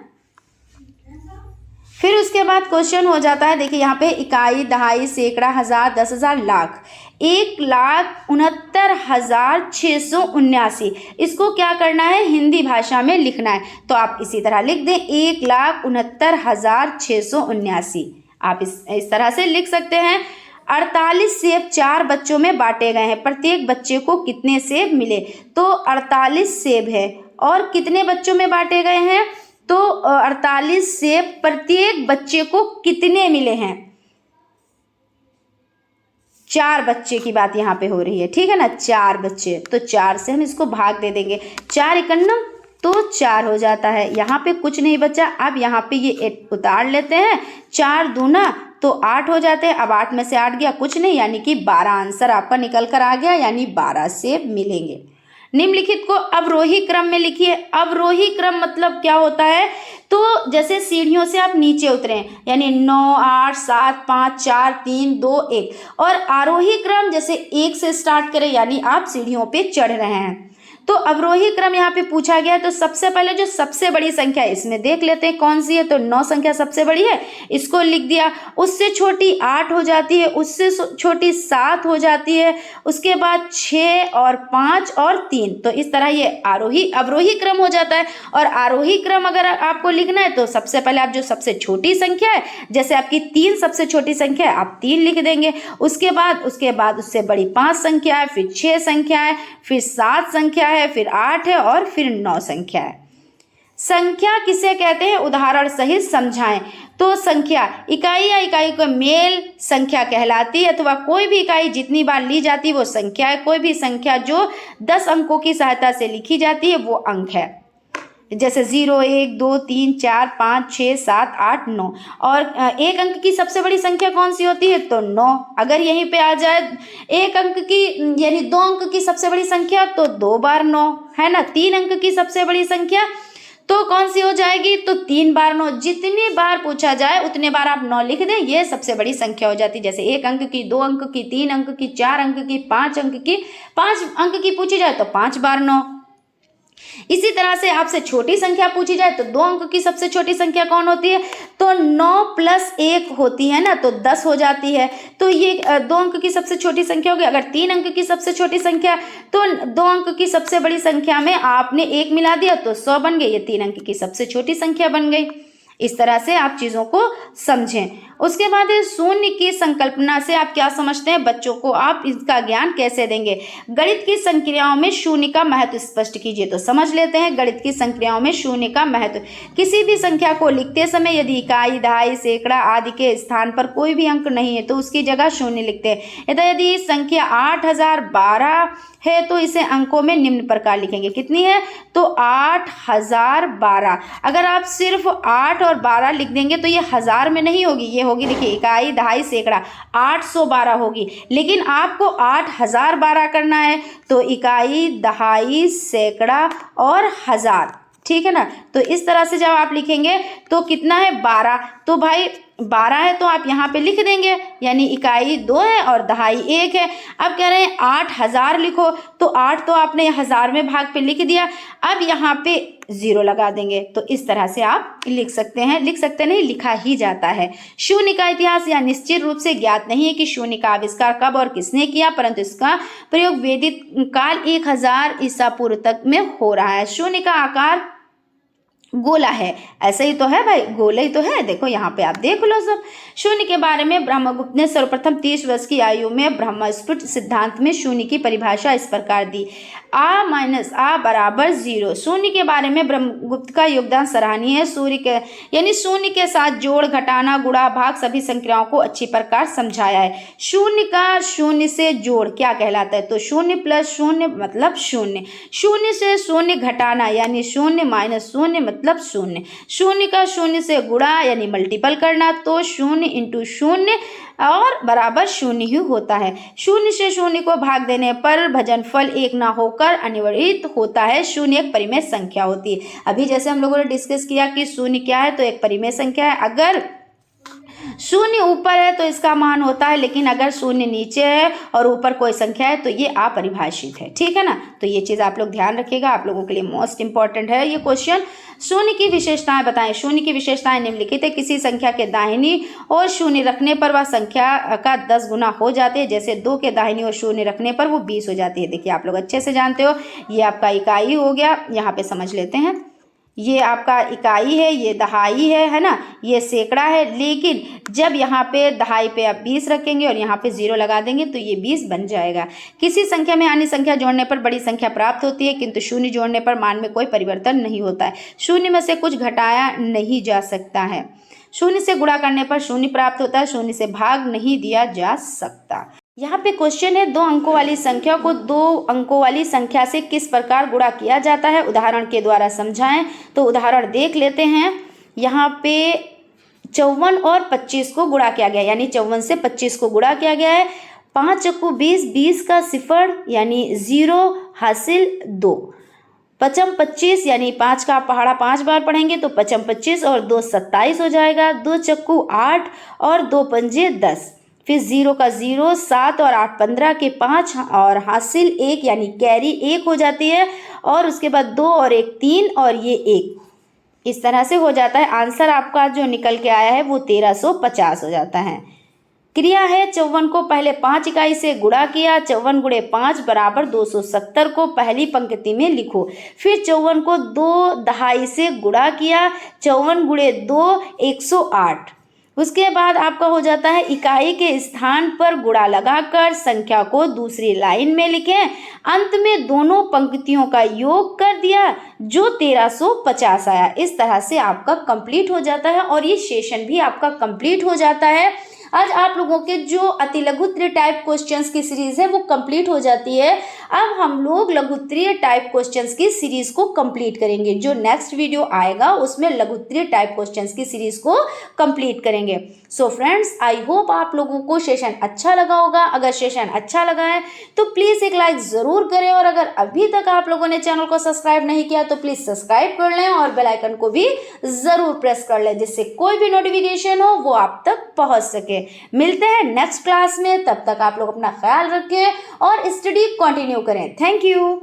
फिर उसके बाद क्वेश्चन हो जाता है, देखिए यहाँ पे इकाई, दहाई, सैकड़ा, हजार, 10,000, लाख। 1,69,679, इसको क्या करना है, हिंदी भाषा में लिखना है। तो आप इसी तरह लिख दें 1,69,679। आप इस तरह से लिख सकते हैं। 48 सेब 4 बच्चों में बांटे गए हैं, प्रत्येक बच्चे को कितने सेब मिले। तो 48 सेब है और कितने बच्चों में बांटे गए हैं, तो 48 सेब प्रत्येक बच्चे को कितने मिले हैं, 4 बच्चे की बात यहाँ पे हो रही है, ठीक है ना, 4 बच्चे। तो 4 से हम इसको भाग दे देंगे, 4 एकन्नम तो 4 हो जाता है। यहाँ पे कुछ नहीं बचा। अब यहाँ पे ये उतार लेते हैं, 4 दूना तो 8 हो जाते हैं। अब 8 में से 8 गया, कुछ नहीं, यानी कि 12 आंसर आपका निकल कर आ गया, यानी 12 सेब मिलेंगे। निम्नलिखित को अवरोही क्रम में लिखिए। अवरोही क्रम मतलब क्या होता है, तो जैसे सीढ़ियों से आप नीचे उतरे यानी 9 8 7 5 4 3 2 1, और आरोही क्रम जैसे 1 से स्टार्ट करें यानी आप सीढ़ियों पे चढ़ रहे हैं। तो अवरोही क्रम यहाँ पे पूछा गया है, तो सबसे पहले जो सबसे बड़ी संख्या है इसमें देख लेते हैं कौन सी है। तो 9 संख्या सबसे बड़ी है, इसको लिख दिया। उससे छोटी 8 हो जाती है, उससे छोटी 7 हो जाती है, उसके बाद 6 और 5 और 3। तो इस तरह ये अवरोही क्रम हो जाता है। और आरोही क्रम अगर आपको लिखना है तो सबसे पहले आप जो सबसे छोटी संख्या है, जैसे आपकी 3 सबसे छोटी संख्या है, आप 3 लिख देंगे। उसके बाद उससे बड़ी 5 संख्या है, फिर 6 संख्या है, फिर 7 संख्या है, फिर 8 है और फिर 9 संख्या है। संख्या किसे कहते हैं, उदाहरण सहित समझाएं। तो संख्या इकाई या इकाई को मेल संख्या कहलाती है, अथवा कोई भी इकाई जितनी बार ली जाती है वो संख्या है। कोई भी संख्या जो 10 अंकों की सहायता से लिखी जाती है वो अंक है। जैसे 0, 1, 2, 3, 4, 5, 6, 7, 8, 9। और एक अंक की सबसे बड़ी संख्या कौन सी होती है, तो 9। अगर यहीं पे आ जाए एक अंक की यानी 2 अंक की सबसे बड़ी संख्या, तो 2 बार 9 है ना। 3 अंक की सबसे बड़ी संख्या तो कौन सी हो जाएगी, तो 3 बार 9। जितनी बार पूछा जाए उतने बार आप 9 लिख दें, ये सबसे बड़ी संख्या हो जाती है। जैसे 1 अंक की, 2 अंक की, 3 अंक की, 4 अंक की, 5 अंक की, 5 अंक की पूछी जाए तो 5 बार 9। इसी तरह से आपसे छोटी संख्या पूछी जाए तो 2 अंक की सबसे छोटी संख्या कौन होती है, तो 9 + 1 होती है ना, तो 10 हो जाती है। तो ये 2 अंक की सबसे छोटी संख्या होगी। अगर 3 अंक की सबसे छोटी संख्या, तो 2 अंक की सबसे बड़ी संख्या में आपने 1 मिला दिया तो 100 बन गई। ये 3 अंक की सबसे छोटी संख्या बन गई। इस तरह से आप चीज़ों को समझें। उसके बाद शून्य की संकल्पना से आप क्या समझते हैं, बच्चों को आप इसका ज्ञान कैसे देंगे। गणित की संक्रियाओं में शून्य का महत्व स्पष्ट कीजिए। तो समझ लेते हैं गणित की संक्रियाओं में शून्य का महत्व। किसी भी संख्या को लिखते समय यदि इकाई, दहाई, सैकड़ा आदि के स्थान पर कोई भी अंक नहीं है तो उसकी जगह शून्य लिखते हैं। यदि संख्या 8012 है तो इसे अंकों में निम्न प्रकार लिखेंगे। कितनी है, तो 8012। अगर आप सिर्फ 8 और 12 लिख देंगे तो ये हजार में नहीं होगी, ये होगी देखिए इकाई, दहाई, सैकड़ा, 812 होगी। लेकिन आपको 8012 करना है तो इकाई, दहाई, सैकड़ा और हजार, ठीक है ना। तो इस तरह से जब आप लिखेंगे तो कितना है, 12। तो भाई 12 है तो आप यहाँ पे लिख देंगे, यानी इकाई 2 है और दहाई 1 है। अब कह रहे हैं 8000 लिखो, तो 8 तो आपने हजार में भाग पे लिख दिया। अब यहाँ पे 0 लगा देंगे। तो इस तरह से आप लिख सकते हैं, नहीं लिखा ही जाता है। शून्य का इतिहास या निश्चित रूप से ज्ञात नहीं है कि शून्य का आविष्कार कब और किसने किया, परंतु इसका प्रयोग वैदिक काल 1000 ईसा पूर्व तक में हो रहा है। शून्य का आकार गोला है, ऐसा ही तो है भाई, गोला ही तो है। देखो यहाँ पे आप देख लो सब। शून्य के बारे में ब्रह्मगुप्त ने सर्वप्रथम 30 वर्ष की आयु में ब्रह्मस्फुट सिद्धांत में शून्य की परिभाषा इस प्रकार दी, a - a = 0। शून्य के बारे में ब्रह्मगुप्त का योगदान सराहनीय है। शून्य के साथ जोड़, घटाना, गुणा, भाग सभी संख्याओं को अच्छी प्रकार समझाया है। शून्य का शून्य से जोड़ क्या कहलाता है, तो 0 + 0 मतलब 0। शून्य से शून्य घटाना यानी 0 - 0 मतलब 0। शून्य का शून्य से गुणा यानी मल्टीपल करना, तो 0 × 0 और बराबर 0 ही होता है। 0 से 0 को भाग देने पर भजनफल 1 ना होकर अनिवार्य होता है। 0 एक परिमेय संख्या होती है। अभी जैसे हम लोगों ने डिस्कस किया कि 0 क्या है, तो एक परिमेय संख्या है। अगर 0 ऊपर है तो इसका मान होता है, लेकिन अगर 0 नीचे है और ऊपर कोई संख्या है तो ये अपरिभाषित है, ठीक है ना। तो ये चीज़ आप लोग ध्यान रखिएगा, आप लोगों के लिए मोस्ट इंपॉर्टेंट है ये क्वेश्चन। 0 की विशेषताएं बताएं। 0 की विशेषताएं निम्नलिखित है। किसी संख्या के दाहिनी और 0 रखने पर वह संख्या का 10 गुना हो जाते हैं। जैसे 2 के दाहिनी और 0 रखने पर वो 20 हो जाती है। देखिए आप लोग अच्छे से जानते हो, ये आपका इकाई हो गया। यहाँ पे समझ लेते हैं, ये आपका इकाई है, ये दहाई है ना, ये सैकड़ा है। लेकिन जब यहाँ पे दहाई पे आप 20 रखेंगे और यहाँ पे 0 लगा देंगे तो ये 20 बन जाएगा। किसी संख्या में अन्य संख्या जोड़ने पर बड़ी संख्या प्राप्त होती है, किंतु 0 जोड़ने पर मान में कोई परिवर्तन नहीं होता है। 0 में से कुछ घटाया नहीं जा सकता है। 0 से गुणा करने पर 0 प्राप्त होता है। 0 से भाग नहीं दिया जा सकता। यहाँ पे क्वेश्चन है, 2 अंकों वाली संख्या को 2 अंकों वाली संख्या से किस प्रकार गुणा किया जाता है, उदाहरण के द्वारा समझाएं। तो उदाहरण देख लेते हैं। यहाँ पे 54 और 25 को गुणा किया गया, यानी 54 से 25 को गुणा किया गया है। 5 × 20, 20 का 0 यानी 0 हासिल 2। 5 × 25 यानी 5 का पहाड़ा 5 बार पढ़ेंगे तो 5 × 25 और 2 27 हो जाएगा। 2 × 8 और 2 × 5 10। फिर 0 का 0, 7 और 8 15 के 5 और हासिल 1 यानी कैरी 1 हो जाती है, और उसके बाद 2 और 1 3 और ये 1, इस तरह से हो जाता है। आंसर आपका जो निकल के आया है वो 1350 हो जाता है। क्रिया है 54 को पहले 5 इकाई से गुणा किया, 54 गुणे 5 बराबर 270 को पहली पंक्ति में लिखो। फिर 54 को 2 दहाई से गुणा किया, 54 गुणे 2 108। उसके बाद आपका हो जाता है इकाई के स्थान पर गुणा लगाकर संख्या को दूसरी लाइन में लिखें। अंत में दोनों पंक्तियों का योग कर दिया जो 1350 आया। इस तरह से आपका कंप्लीट हो जाता है और ये सेशन भी आपका कंप्लीट हो जाता है। आज आप लोगों के जो अति लघुत्तरीय टाइप क्वेश्चंस की सीरीज है वो कंप्लीट हो जाती है। अब हम लोग लघुत्तरीय टाइप क्वेश्चंस की सीरीज को कंप्लीट करेंगे। जो नेक्स्ट वीडियो आएगा उसमें लघुत्तरीय टाइप क्वेश्चंस की सीरीज को कंप्लीट करेंगे। सो फ्रेंड्स, आई होप आप लोगों को सेशन अच्छा लगा होगा। अगर सेशन अच्छा लगा है तो प्लीज़ एक लाइक ज़रूर करें, और अगर अभी तक आप लोगों ने चैनल को सब्सक्राइब नहीं किया तो प्लीज़ सब्सक्राइब कर लें और बेल आइकन को भी ज़रूर प्रेस कर लें, जिससे कोई भी नोटिफिकेशन हो वो आप तक पहुंच सके। मिलते हैं नेक्स्ट क्लास में, तब तक आप लोग अपना ख्याल रखें और स्टडी कंटिन्यू करें। Thank you.